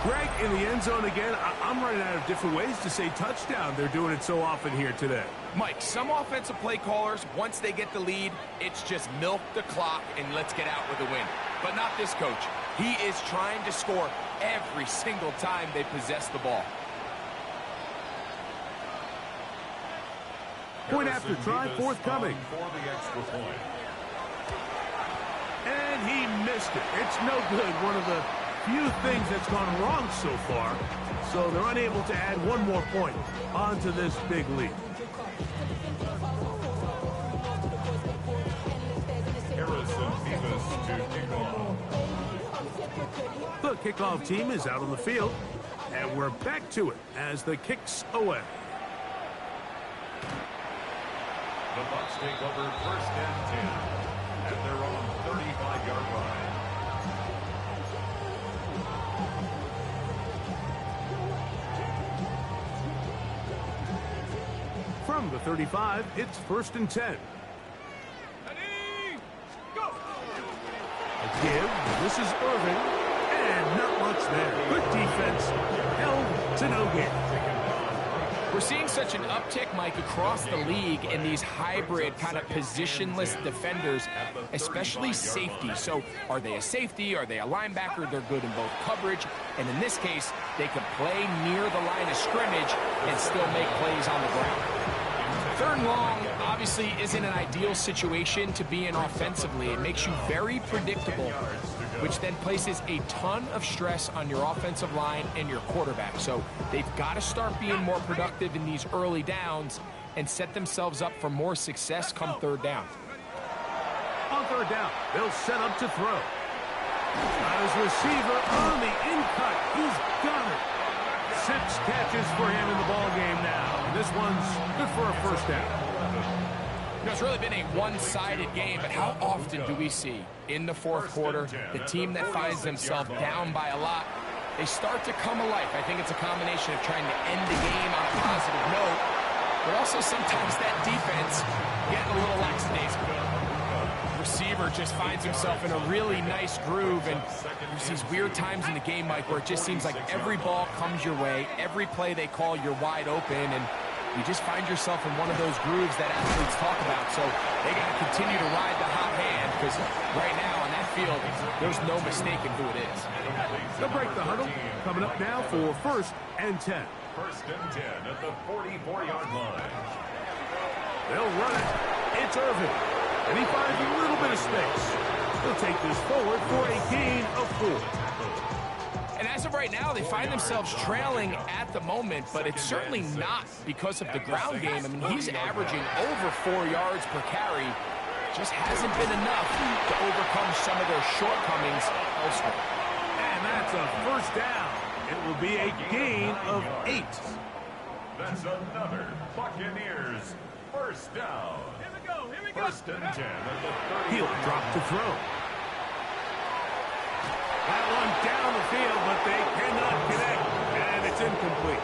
Greg, in the end zone again. I'm running out of different ways to say touchdown. They're doing it so often here today. Mike, some offensive play callers, once they get the lead, it's just milk the clock and let's get out with a win. But not this coach. He is trying to score every single time they possess the ball. Point after try, forthcoming. For the extra point. And he missed it. It's no good. One of the few things that's gone wrong so far. So they're unable to add one more point onto this big lead. Harrison Beavis to kick off. The kickoff team is out on the field, and we're back to it as the kick's away. The Bucs take over 1st and 10 at their own 35-yard line. From the 35, it's 1st and 10. A give. This is Irving. And not much there. Good defense. Held to no gain. We're seeing such an uptick, Mike, across the league in these hybrid kind of positionless defenders, especially safety. So are they a safety? Are they a linebacker? They're good in both coverage. And in this case, they can play near the line of scrimmage and still make plays on the ground. 3rd and long obviously isn't an ideal situation to be in offensively. It makes you very predictable, which then places a ton of stress on your offensive line and your quarterback. So they've got to start being more productive in these early downs and set themselves up for more success come 3rd down. On 3rd down, they'll set up to throw. Got his receiver on the in-cut. He's got it. 6 catches for him in the ball game now. And this one's good for a 1st down. You know, it's really been a one-sided game, but how often do we see in the 4th quarter the team that finds themselves down by a lot, they start to come alive? I think it's a combination of trying to end the game on a positive note, but also sometimes that defense getting a little lackadaisical. Receiver just finds himself in a really nice groove, and there's these weird times in the game, Mike, where it just seems like every ball comes your way, every play they call, you're wide open, and you just find yourself in one of those grooves that athletes talk about. So they got to continue to ride the hot hand, because right now on that field, there's no mistaking who it is. They'll break the huddle. Coming up now for 1st and 10. 1st and 10 at the 44-yard line. They'll run it. It's Irving. And he finds a little bit of space. He'll take this forward for a gain of 4. And as of right now, they find themselves trailing at the moment, but it's certainly not because of the ground game. I mean, he's averaging over 4 yards per carry. Just hasn't been enough to overcome some of their shortcomings elsewhere. And that's a 1st down. It will be a gain of 8. That's another Buccaneers 1st down. Here we go. 1st and 10 at the 30. He'll drop to throw. That one down the field, but they cannot connect, and it's incomplete.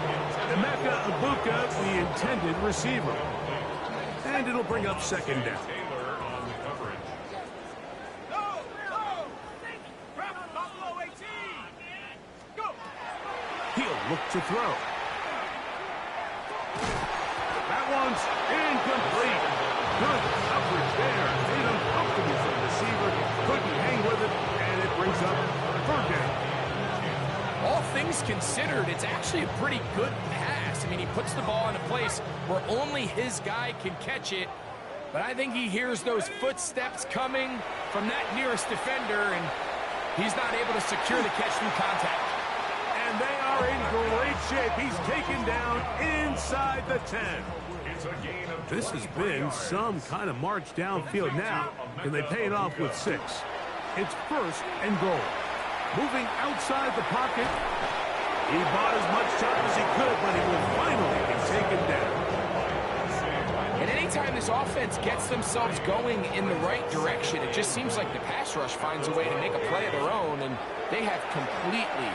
Emeka Ibuka, the intended receiver. And it'll bring up 2nd down. Taylor on the coverage. Buffalo 18. Go. He'll look to throw. That one's incomplete. Good coverage there. Made uncomfortable for the receiver. Couldn't hang with it, and it brings up 3rd down. All things considered, it's actually a pretty good pass. I mean, he puts the ball in a place where only his guy can catch it. But I think he hears those footsteps coming from that nearest defender, and he's not able to secure the catch through contact. And they are in great shape. He's taken down inside the 10. It's a gain of This has been some kind of march downfield now. Can they pay it off with 6? It's 1st and goal. Moving outside the pocket. He bought as much time as he could, but he will finally be taken down. And anytime this offense gets themselves going in the right direction, it just seems like the pass rush finds a way to make a play of their own, and they have completely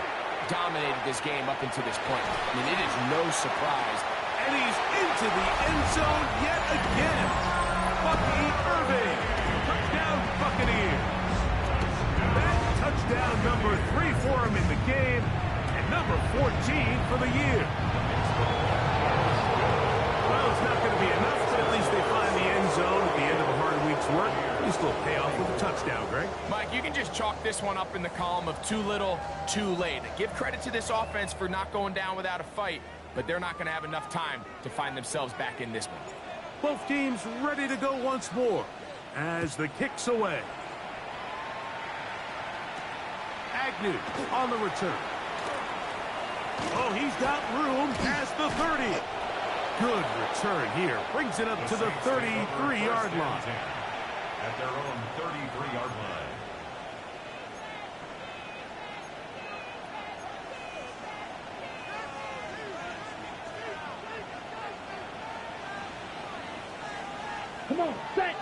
dominated this game up until this point. I mean, it is no surprise. And he's into the end zone yet again. Bucky Irving. Touchdown, Buccaneers. That touchdown number 3 for him in the game, and number 14 for the year. Well, it's not going to be enough, but at least they find the end zone at the end of a hard week's work. At least they'll pay off with a touchdown, Greg. Mike, you can just chalk this one up in the column of too little, too late. Give credit to this offense for not going down without a fight, but they're not going to have enough time to find themselves back in this one. Both teams ready to go once more as the kick's away. Agnew on the return. Oh, he's got room past the 30. Good return here. Brings it up to the 33-yard line. at their own 33-yard line. Come on, set.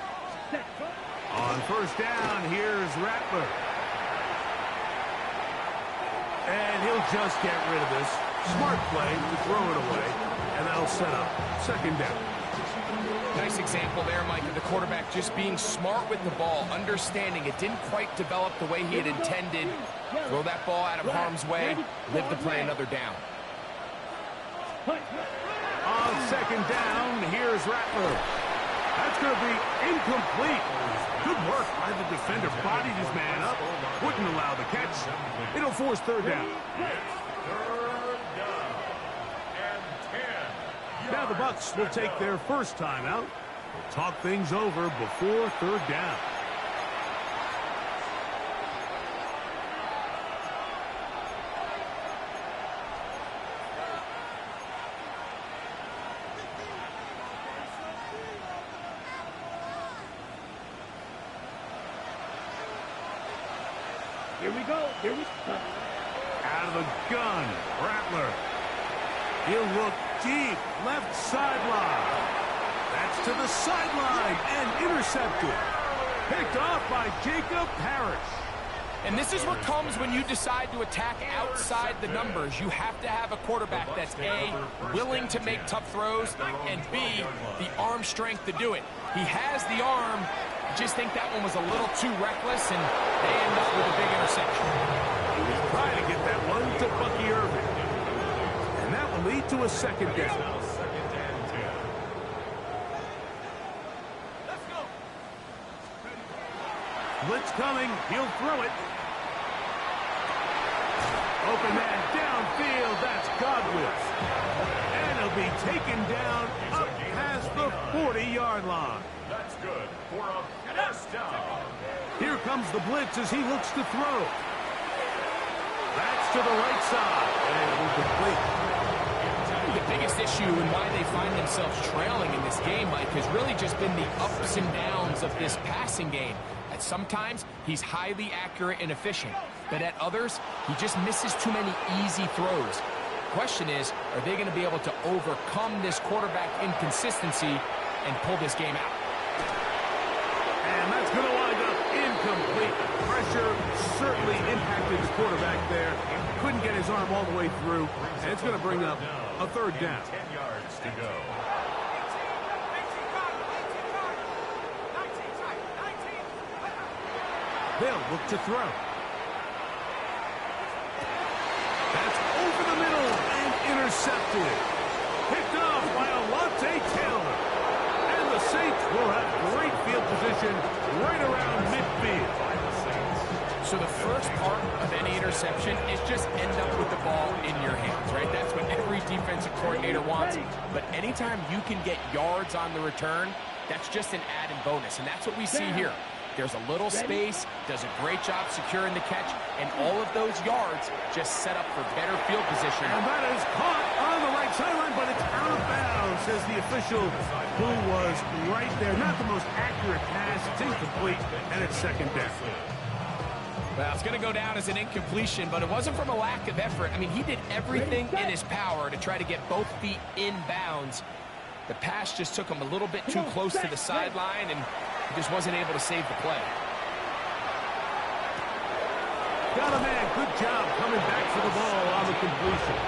On first down, here's Rattler. And he'll just get rid of this. Smart play to throw it away, and that'll set up second down. Nice example there, Mike, of the quarterback just being smart with the ball, understanding it didn't quite develop the way he had intended. Throw that ball out of harm's way, live to play another down. On second down, here's Rattler. That's going to be incomplete. Good work by the defender. Bodied his man up. Wouldn't allow the catch. It'll force third down. Third down and 10. Now the BUCS will take their first time out. We'll talk things over before third down. Here we go. Out of the gun, Rattler. He'll look deep, left sideline. That's to the sideline and intercepted. Picked off by Jacob Parrish. And this is what comes when you decide to attack outside the numbers. You have to have a quarterback that's A, willing to make tough throws, and B, the arm strength to do it. He has the arm. I just think that one was a little too reckless, and they end up with a big interception. He was trying to get that one to Bucky Irving. And that will lead to a second down. Second and 10. Blitz coming. He'll throw it. Open man downfield. That's Godwin. And he'll be taken down up past the 40-yard line. That's good for a first down. Here comes the blitz as he looks to throw. That's to the right side. And incomplete. The biggest issue and why they find themselves trailing in this game, Mike, has really just been the ups and downs of this passing game. At sometimes, he's highly accurate and efficient, but at others, he just misses too many easy throws. The question is, are they going to be able to overcome this quarterback inconsistency and pull this game out? And that's going to wind up incomplete. Pressure certainly impacted the quarterback there. Couldn't get his arm all the way through, and it's going to bring up a third down. 10 yards to go. They'll look to throw. That's over the middle and intercepted. Picked off by Alontae Taylor. And the Saints will have great field position right around midfield. So the first part of any interception is just end up with the ball in your hands, right? That's what every defensive coordinator wants. But anytime you can get yards on the return, that's just an added bonus. And that's what we see here. There's a little space, does a great job securing the catch, and all of those yards just set up for better field position. And that is caught on the right sideline, but it's out of bounds, says the official who was right there. Not the most accurate pass. It's incomplete, and it's second down. Well, it's going to go down as an incompletion, but it wasn't from a lack of effort. I mean, he did everything in his power to try to get both feet in bounds. The pass just took him a little bit too close to the sideline, and he just wasn't able to save the play. Got a man. Good job coming back for the ball on the completion.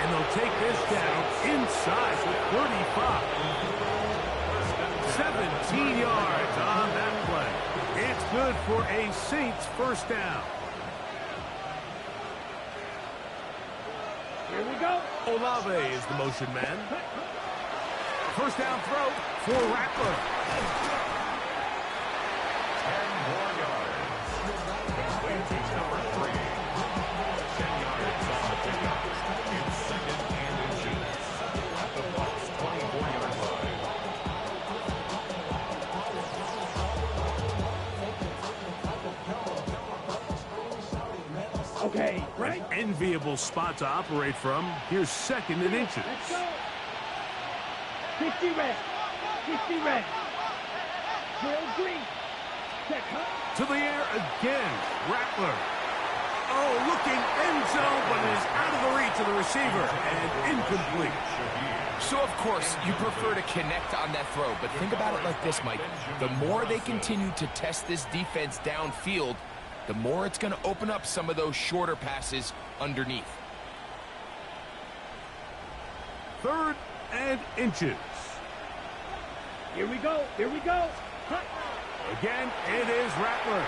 And they'll take this down inside the 35. 17 yards on that play. It's good for a Saints first down. Here we go. Olave is the motion man. First down throw for Rattler. 10 more yards. Complete to number 3. 10 yards on the pickup. It's second and inches. At the BUCS 24-yard line. Okay, right. An enviable spot to operate from. Here's second and inches. Let's go. 50 red. 50 red. Will green. To the air again. Rattler. Oh, looking end zone, but it is out of the reach of the receiver and incomplete. So, of course, you prefer to connect on that throw, but think about it like this, Mike. The more they continue to test this defense downfield, the more it's going to open up some of those shorter passes underneath. 3rd and inches. Here we go. Here we go. Hut. Again, it is Rattler.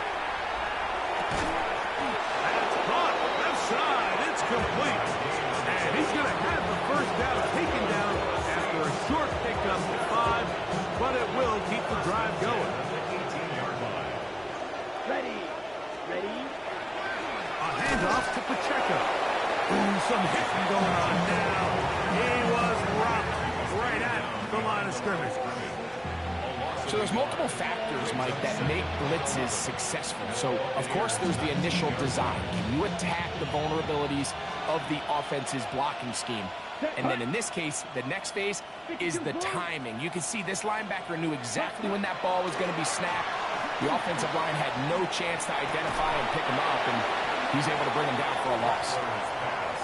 That's caught. Left side. It's complete. And he's going to have the first down taken down after a short pickup to 5, but it will keep the drive going. Ready. Ready. A handoff to Pacheco. Ooh, some hitting going on now. He was rocked right at the line of scrimmage. So there's multiple factors, Mike, that make blitzes successful. So, of course, there's the initial design. Can you attack the vulnerabilities of the offense's blocking scheme? And then in this case, the next phase is the timing. You can see this linebacker knew exactly when that ball was going to be snapped. The offensive line had no chance to identify and pick him up, and he's able to bring him down for a loss.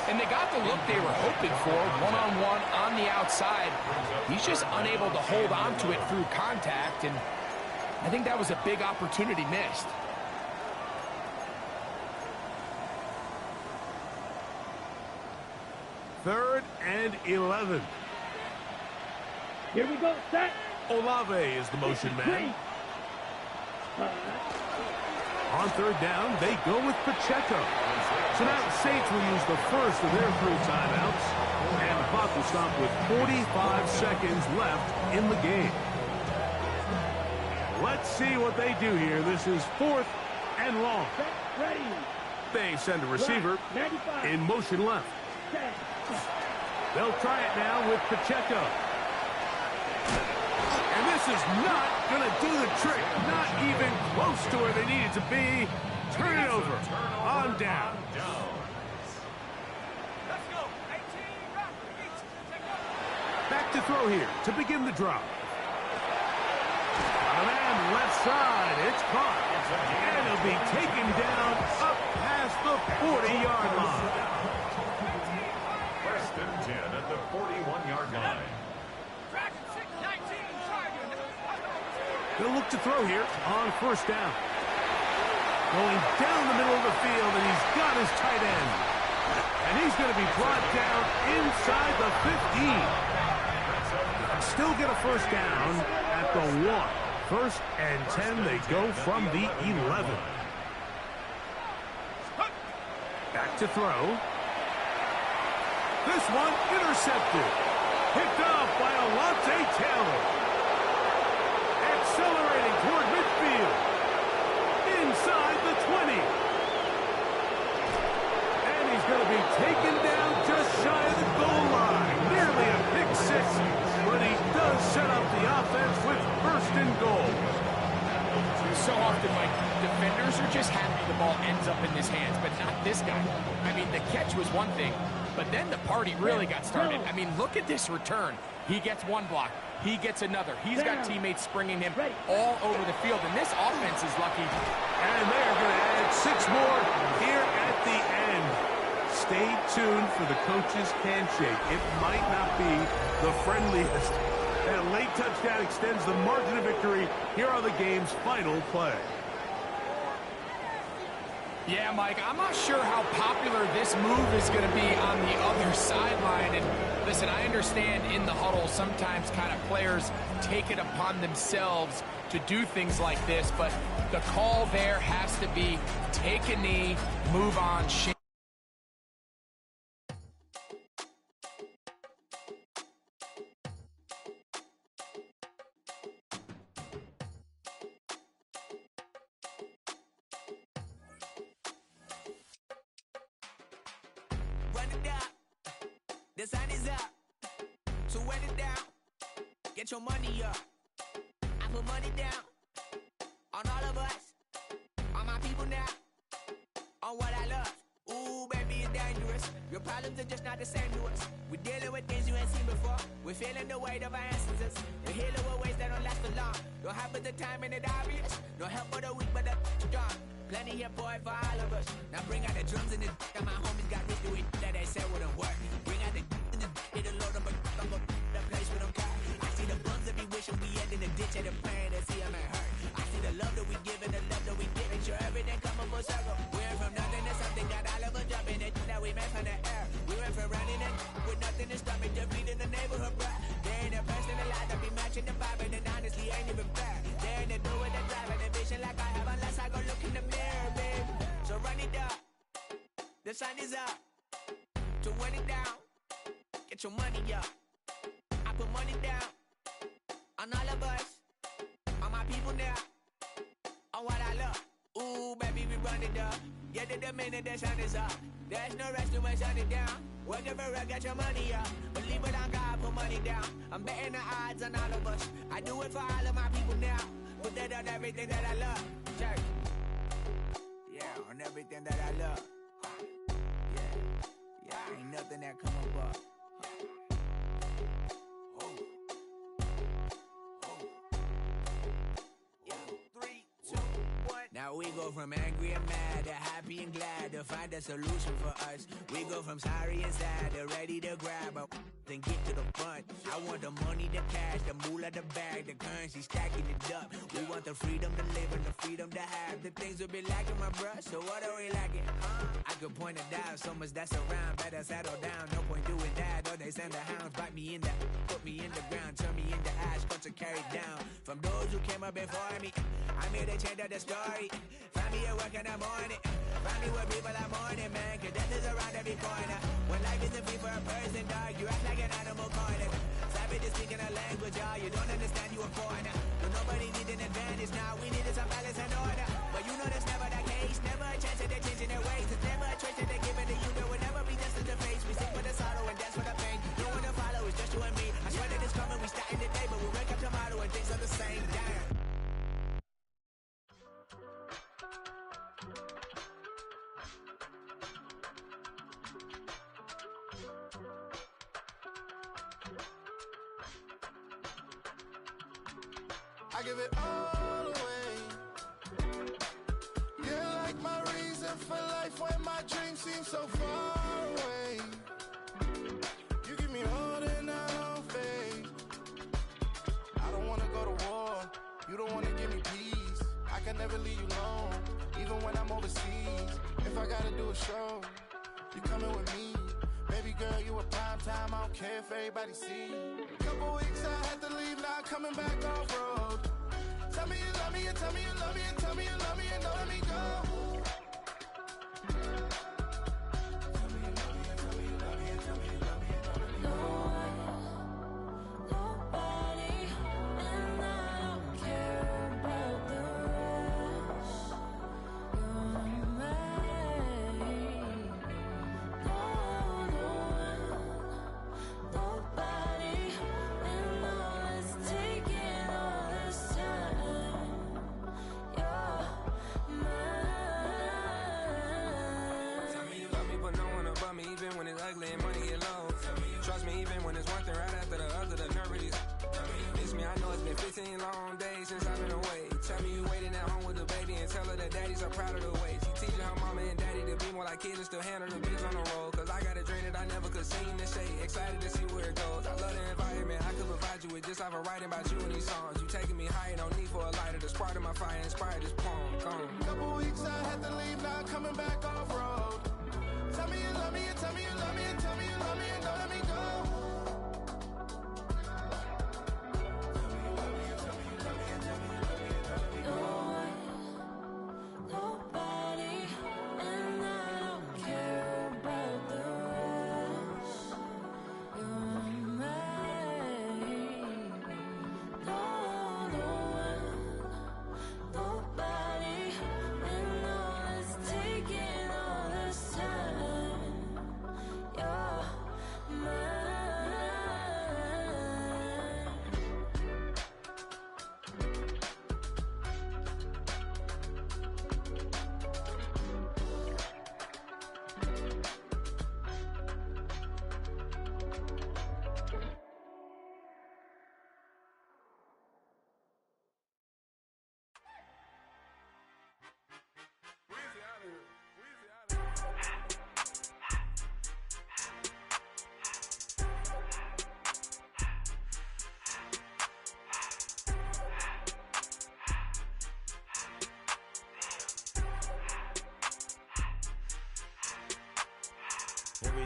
And they got the look they were hoping for, one-on-one on the outside. He's just unable to hold on to it through contact, and I think that was a big opportunity missed. Third and 11. Here we go. Set. Olave is the motion man. On 3rd down, they go with Pacheco. So now the Saints will use the first of their 3 timeouts, and the clock will stop with 45 seconds left in the game. Let's see what they do here. This is 4th and long. Ready. They send a receiver in motion left. They'll try it now with Pacheco. And this is not going to do the trick. Not even close to where they needed to be. Turn it over. On down. Back to throw here to begin the drop. On man left side. It's caught. And it'll be taken down up past the 40-yard line. First and 10 at the 41-yard line. They'll look to throw here on 1st down. Going down the middle of the field, and he's got his tight end. And he's going to be brought down inside the 15. Still get a 1st down at the 1. 1st and 10, they go from the 11. Back to throw. This one intercepted. Picked off by Alontae Taylor. Accelerating toward midfield. Inside the 20. And he's going to be taken down just shy of the goal line. Nearly a pick 6, but he does set up the offense with 1st and goal. So often, Mike, defenders are just happy the ball ends up in his hands, but not this guy. I mean, the catch was one thing, but then the party really got started. I mean, look at this return. He gets one block. He gets another. He's got teammates springing him all over the field, and this offense is lucky. And they are going to add 6 more here at the end. Stay tuned for the coach's handshake. It might not be the friendliest. That late touchdown extends the margin of victory. Here are the game's final play. Yeah, Mike, I'm not sure how popular this move is going to be on the other sideline. And listen, I understand in the huddle sometimes kind of players take it upon themselves to do things like this, but the call there has to be take a knee, move on, shake. Run it down. The sun is up. So run it down. Get your money up. I put money down on all of us. On my people now. On what I love. Ooh, baby, it's dangerous. Your problems are just not the same to us. We're dealing with things you ain't seen before. We're feeling the weight of our ancestors. We're healing with ways that don't last for long. Don't have the time and it obvious. No help for the weak, but the strong. Plenty here, boy, for all of us. Now bring out the drums and the and my homies got rich doing that they said wouldn't work. Bring out the and the it'll load them, but I'm gonna the place with them car. I see the bums that be wishing we end in the ditch and the pain that see them ain't hurt. I see the love that we give and the love that we give. Make sure everything come up full circle. We went from nothing to something, got all of us jumping it that we made from the air. We went from running it with nothing to stop it, just feeding the neighborhood, bruh. They ain't the person alive that be matching the vibe, and honestly ain't even fair. They ain't the do with the drive and the vision like I have unless I go look in the mirror, babe. So run it up, the sun is up. To run it down, get your money up. I put money down on all of us, on my people now, on what I love. Ooh, baby, we run it up. Get it the minute the sun is up. There's no rest to my shut it down. Work it for real, get your money up. Believe it on God, put money down. I'm betting the odds on all of us. I do it for all of my people now. Put that on everything that I love. Check. Yeah, on everything that I love. Yeah, ain't nothing that come up. Now we go from angry and mad to happy and glad to find a solution for us. We go from sorry and sad to ready to grab a then get to the front. I want the money, the cash, the moolah, the bag, the currency, stacking it up. We want the freedom to live and the freedom to have. The things will be lacking, my bruh, so what are we lacking? I could point it out, so much that's around. Better settle down, no point doing that. Or they send the hounds, bite me in the, put me in the ground, turn me into ash, cut to carry down. From those who came up before me, I'm here to change up the story. Find me at work in the morning. Find me where people are mourning, man. Cause death is around every corner. When life isn't free for a person, dog, you act like an animal corner. Savage is speaking a language, y'all. You don't understand, you a foreigner. But nobody needs an advantage now. We needed some balance and order. But you know that's never the case. Never a chance that they're changing their ways. There's never a choice that they're giving to you. There will never be just in the face. We sing for the sorrow and dance for the pain. No one to follow, it's just you and me. I swear that it's coming, we starting today. But we wake up tomorrow and things are the same. Damn. I give it all away. You're like my reason for life when my dreams seem so far away. You give me more than I don't face. I don't wanna go to war. You don't wanna give me peace. I can never leave you alone, even when I'm overseas. If I gotta do a show, you coming with me. Baby girl, you a prime time. I don't care if everybody see. Couple weeks I had to leave, now I'm coming back off road. Tell me you love me, and tell me you love me, and tell me you love me, and don't let me go. Tell me you love me, and tell me you love me, and tell me you love me, and don't let me go. Nobody, and I don't care about the rest. You're mine. Nobody, and all is taking all this time. You're mine. Tell me you love me, but no one above me, even when it's ugly and money get low. Trust me, even when it's one thing right after the other, the nerve really. Miss me, I know it's been 15 long days since I've been away. Tell me you waiting at home with the baby and tell her that daddy's so proud of the way. She teaching her mama and daddy to be more like kids and still handle the biz on the road. Cause I got a dream that I never could sing and say. Excited to see where it goes. I love the environment. I could provide you with just off of writing about you and these songs. You taking me higher, no need for a lighter. The spark of my fire inspired this poem. Gone. Couple weeks I had to leave, now I'm coming back off road. Tell me you love me, and tell me you love me, and tell me you love me, and don't let me go. Nobody, and I don't care about the rest. You're mine. Nobody, and all is taking all this time. You're mine.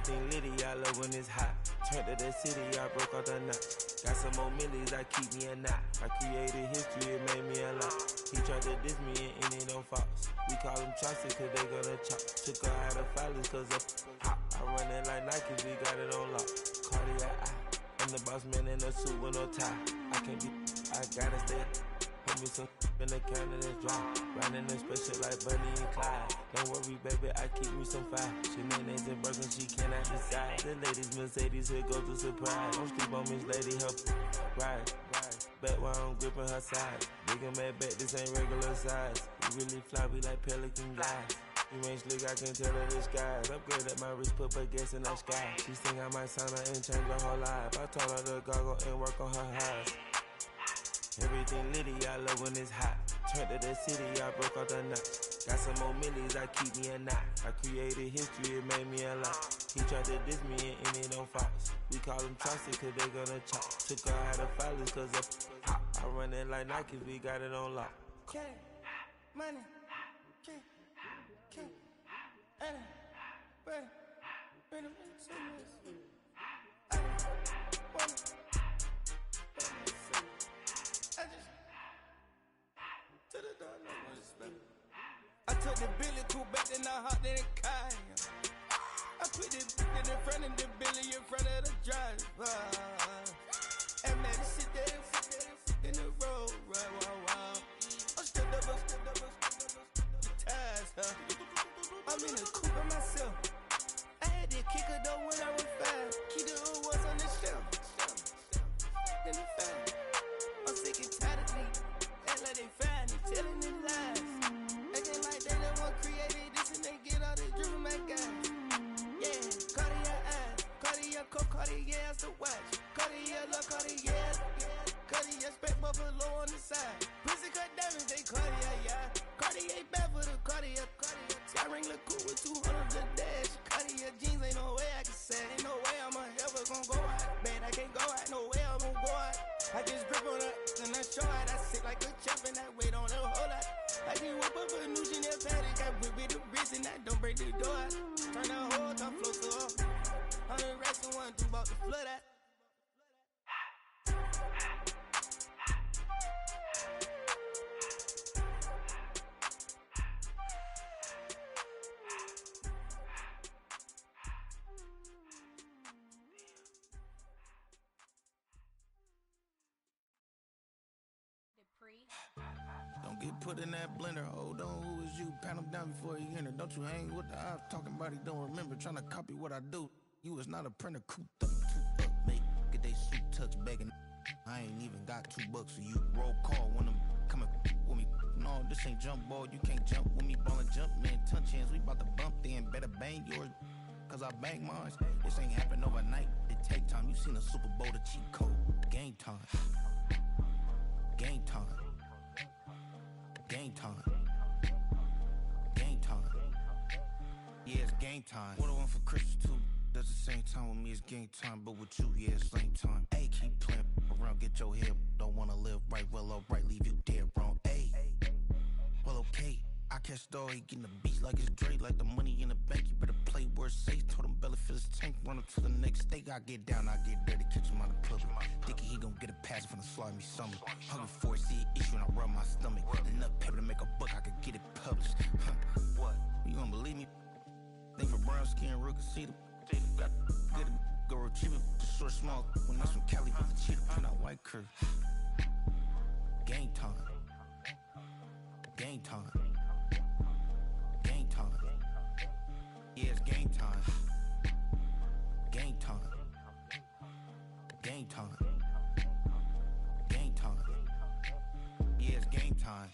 Everything litty, I love when it's hot. Turned to the city, I broke out the knot. Got some more millies, I keep me a knot. I created history, it made me a lot. He tried to diss me and it don't false. We call him Chaucer cause they gonna chop. Took her out of filers cause of hot. I run it like Nike, we got it on lock. Cardiac eye. I'm the boss man in a suit with no tie. I can't be, I gotta stay. Put me some in the can and it's dry. Riding in spaceship like Bunny and Clyde. Don't worry, baby, I keep me some fire. She names and Birkin, she cannot decide. The ladies, Mercedes, here goes the surprise. Don't sleep on Miss Lady, help ride. Back while I'm gripping her side. Big and mad back, this ain't regular size. We really fly, we like pelican guys. You ain't slick, I can tell her disguise. Upgrade at my wrist, put her gas in the sky. She think I might sign her and change her whole life. I told her to goggle and work on her highs. Everything litty, I love when it's hot. Turned to the city, I broke out the knot. Got some more millies, I keep me a knot. I created history, it made me a lot. He tried to diss me and it don't false. We call him Chaucer cause they gonna chop. Took her out of filers cause of hot. I run it like Nike, we got it on lock. Cash, money, I took the Billy cool back, then I hopped in the car. I put the in front of the Billy in front of the driver. And man, sit there in the road, right, wow. I'm still up, the tires, huh? I'm in the coupe by myself. I had to kick her though when I was 5. Keep the old ones on the shelf. In the fan. I'm sick and tired of me. Act like they find it, telling them lies. Acting like they the one created this and they get all this driven my guys. Yeah, Cartier eyes, Cartier coat, Cartier ass to watch. Cartier look, Cartier, Cartier spec buffalo on the side. Pussy cut diamonds, they Cartier, yeah. Cartier bad for the Cartier. Sky ring look cool with 200 a dash. Cartier jeans, ain't no way I can say. Ain't no way I'm ever gonna go out. Man, I can't go out, no way I'm gonna go out. I just grip on her and I show out. I sit like a champ and I wait on a whole lot. I just whip up a new Chanel paddock. I whip with the wrist and I don't break the door out. Turn the whole top floor to off. 100 racks and 1, 2 about to flood out. Don't get put in that blender. Hold on, who is you? Pat him down before he enter. Don't you hang with the ops talking about he don't remember. Trying to copy what I do. You is not a printer. Cooped up, too up, mate. Get they suit tucks begging. I ain't even got $2 for you. Roll call when them coming with me. No, this ain't jump ball. You can't jump with me. Ballin' jump, man. Touch hands. We bout to bump then. Better bang yours. Cause I bang mine. This ain't happen overnight. It take time. You seen the Super Bowl, the cheat code. Game time. Game time. Game time. Game time. Yeah, it's game time. What I want for Christmas too. Does the same time with me, it's game time. But with you, yeah, it's same time. Hey, keep playing around, get your head. Don't wanna live right, well, alright, leave you dead wrong. Hey, well, okay. I catch the dog, he getting the beats like it's Dre. Like the money in the bank, you better play where it's safe. Told him Bella fill his tank, run up to the next state. I get down, I get dirty, catch him on the public. Thinking he gon' get a pass from the slaughter me summer. Hungry for it, see it issue and I rub my stomach. Enough paper to make a book, I could get it published. What? You don't believe me? Think for brown skin, real can see them. Got good, go retrieve it. Short, small, when that's from Cali, but the cheetah print out white curve. Game time. Game time. Game time. Yeah, it's game time. Game time. Game time. Game time. Yeah, it's game time.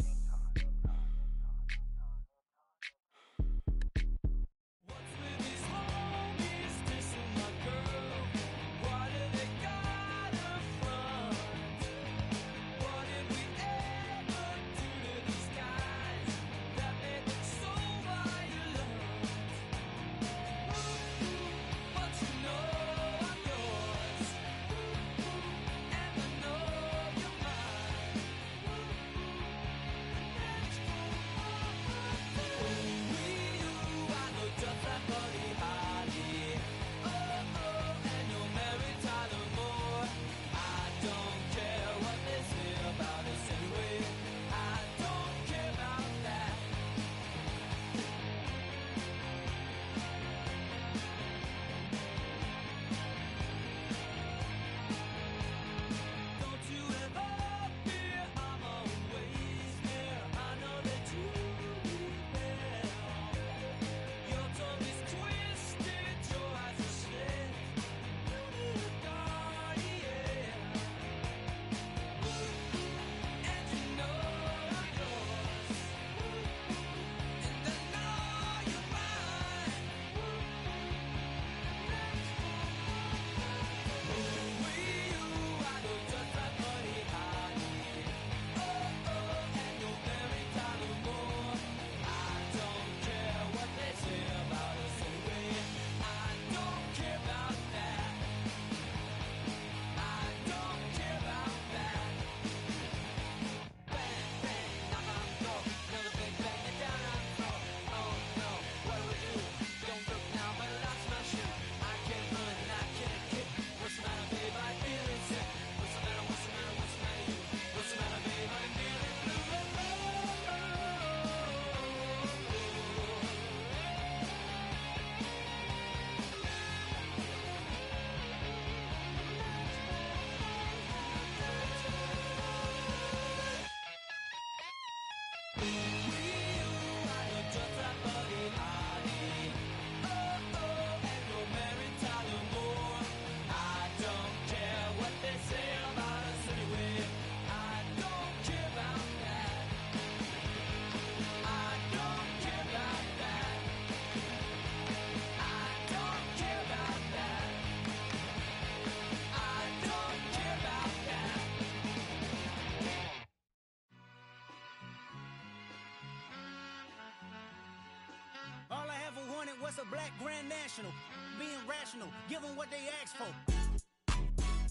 What's a black grand national? Being rational, give them what they ask for.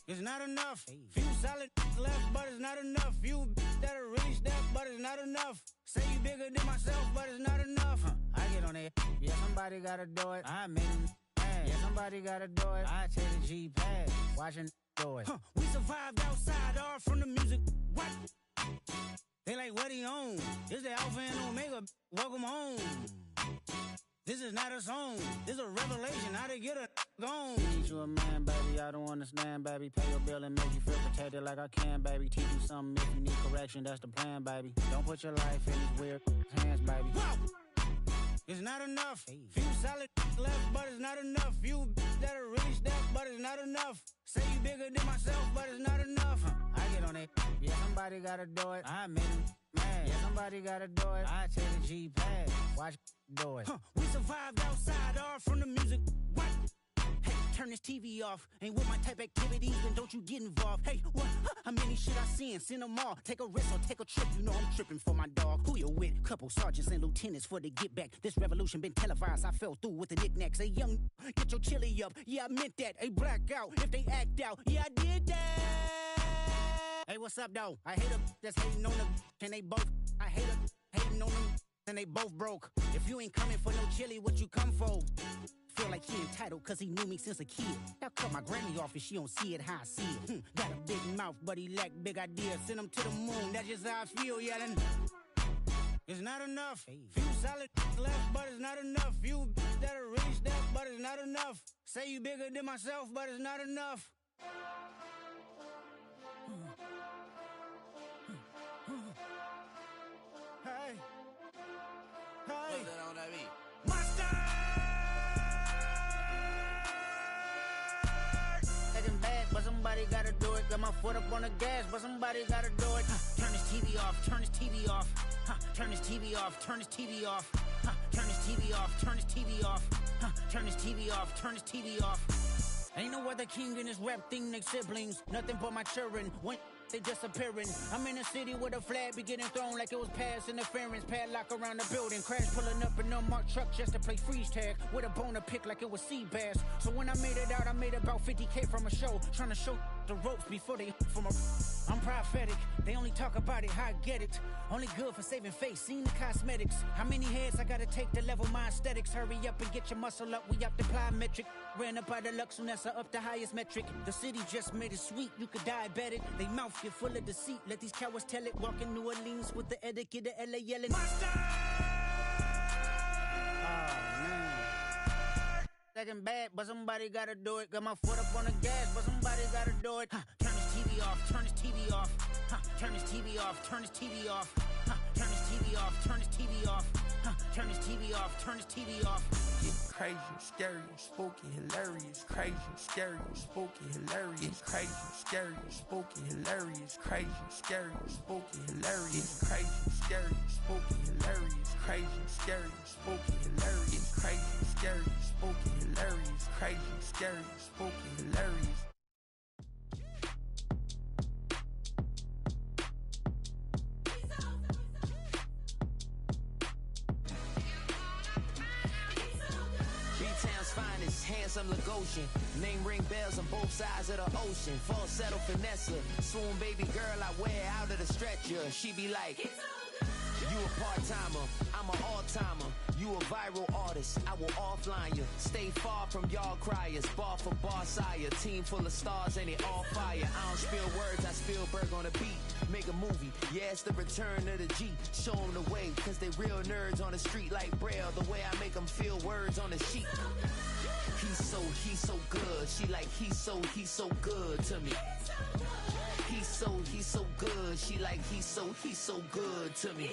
It's not enough. Few solid left, but it's not enough. Few that'll really step, but it's not enough. Say you bigger than myself, but it's not enough. I get on it. Yeah, somebody gotta do it. I made him mad. Yeah, somebody gotta do it. I take the G-pad. Watching do it. We survived outside, all from the music. What? They like, what he on? This the Alpha and Omega. Welcome home. This is not a song. This is a revelation. How to get a gone. Teach you a man, baby. I don't understand, baby. Pay your bill and make you feel protected like I can, baby. Teach you something if you need correction. That's the plan, baby. Don't put your life in these weird hands, baby. Whoa! It's not enough. Few solid left, but it's not enough. Few that'll really step, but it's not enough. Say you bigger than myself, but it's not enough. I get on it. Yeah, somebody gotta do it. I made him mad. Yeah, somebody gotta do it. I take the G-pad. Watch do it. We survived outside, all from the music. What? Hey, turn this TV off. Ain't with my type activities, then don't you get involved. Hey, what? How many shit I seen? Send them all. Take a risk or take a trip. You know I'm tripping for my dog. Who you with? Couple sergeants and lieutenants for the get back. This revolution been televised. I fell through with the knickknacks. Hey, young, get your chili up. Yeah, I meant that. Hey, black out if they act out. Yeah, I did that. Hey, what's up, though? I hate them that's hating on them. And they both. I hate them hating on them. And they both broke. If you ain't coming for no chili, what you come for? Feel like he entitled cause he knew me since a kid. I'll cut my granny off if she don't see it how I see it. Got a big mouth, but he lack big ideas. Send him to the moon, that's just how I feel yelling. It's not enough. Few solid left, but it's not enough. Few that'll really step, but it's not enough. Say you bigger than myself, but it's not enough. Hey. Hey. Monster! Acting bad, but somebody gotta do it. Got my foot up on the gas, but somebody gotta do it. Turn this TV off, turn this TV off. Turn this TV off, turn this TV off. Turn this TV off, turn this TV off. Turn this TV off, turn this TV off. Ain't no other king in this rap thing, they siblings. Nothing but my children. When they disappearing. I'm in a city where the flag be getting thrown like it was pass interference. Padlock around the building. Crash pulling up an unmarked truck just to play freeze tag. With a bone to pick like it was sea bass. So when I made it out, I made about 50K from a show. Trying to show the ropes before they from a... I'm prophetic. They only talk about it, how I get it. Only good for saving face, seen the cosmetics. How many heads I gotta take to level my aesthetics? Hurry up and get your muscle up, we up the plyometric. Ran up out of Lux, and that's up the highest metric. The city just made it sweet, you could diabetic. They mouth get full of deceit, let these cowards tell it. Walk in New Orleans with the etiquette of LA yelling. Monster! Oh, man. Second bad, but somebody gotta do it. Got my foot up on the gas, but somebody gotta do it. Turn this TV off, turn this TV off. Turn this TV off, turn this TV off. Turn this TV off, turn this TV off. Turn this TV off, turn this TV off. It's crazy, scary, spooky, hilarious. Crazy, scary, spooky, hilarious. Crazy, scary, spooky, hilarious. Crazy, scary, spooky, hilarious. Crazy, scary, spooky, hilarious. Crazy, scary, spooky, hilarious. Crazy, scary, spooky, hilarious. Crazy, scary, spooky, hilarious. Finest, handsome Lagosian. Name ring bells on both sides of the ocean. Falsetto finesse, swoon baby girl I wear out of the stretcher. She be like, you a part-timer, I'm an all-timer. You a viral artist, I will offline you. Stay far from y'all criers, bar for bar sire. Team full of stars and it all fire. I don't spill words, I spill Berg on the beat. Make a movie, yeah, it's the return of the G. Show them the way, cause they real nerds on the street like Braille. The way I make them feel words on the sheet. He's so good. She like, he's so good to me. He's so good. She like, he's so good to me.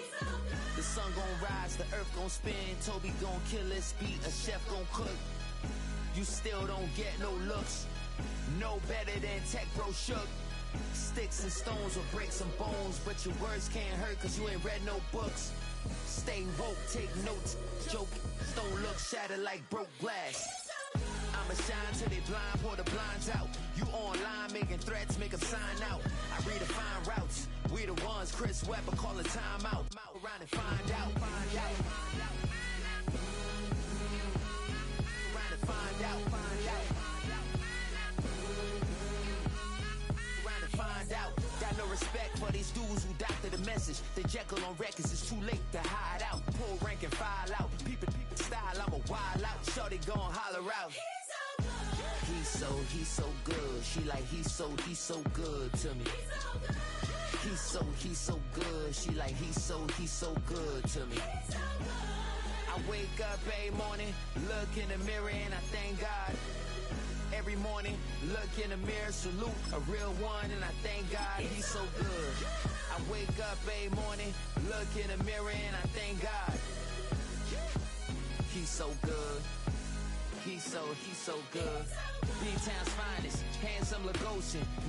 The sun gon' rise, the earth gon' spin. Toby gon' kill this beat, a chef gon' cook. You still don't get no looks. No better than Tech Bro Shook. Sticks and stones will break some bones, but your words can't hurt cause you ain't read no books. Stay woke, take notes, joke. Don't look shattered like broke glass. I'ma shine till they blind, pour the blinds out. You online making threats, make them sign out. I redefine routes. We the ones Chris Webber calling time out. Around and find out. Around and find out. Got no respect for these dudes who doctor the message. They Jekyll on records, it's too late to hide out. Pull rank and file out. Peep style, I'm a wild out. Shorty gon' holler out. He's so good. She like he's so good to me. He's so good. She like he's so good to me. I wake up every morning, look in the mirror and I thank God. Every morning, look in the mirror, salute a real one and I thank God he's so good. I wake up every morning, look in the mirror and I thank God. He's so good. He's so good. B-Town's finest, handsome Lagosian.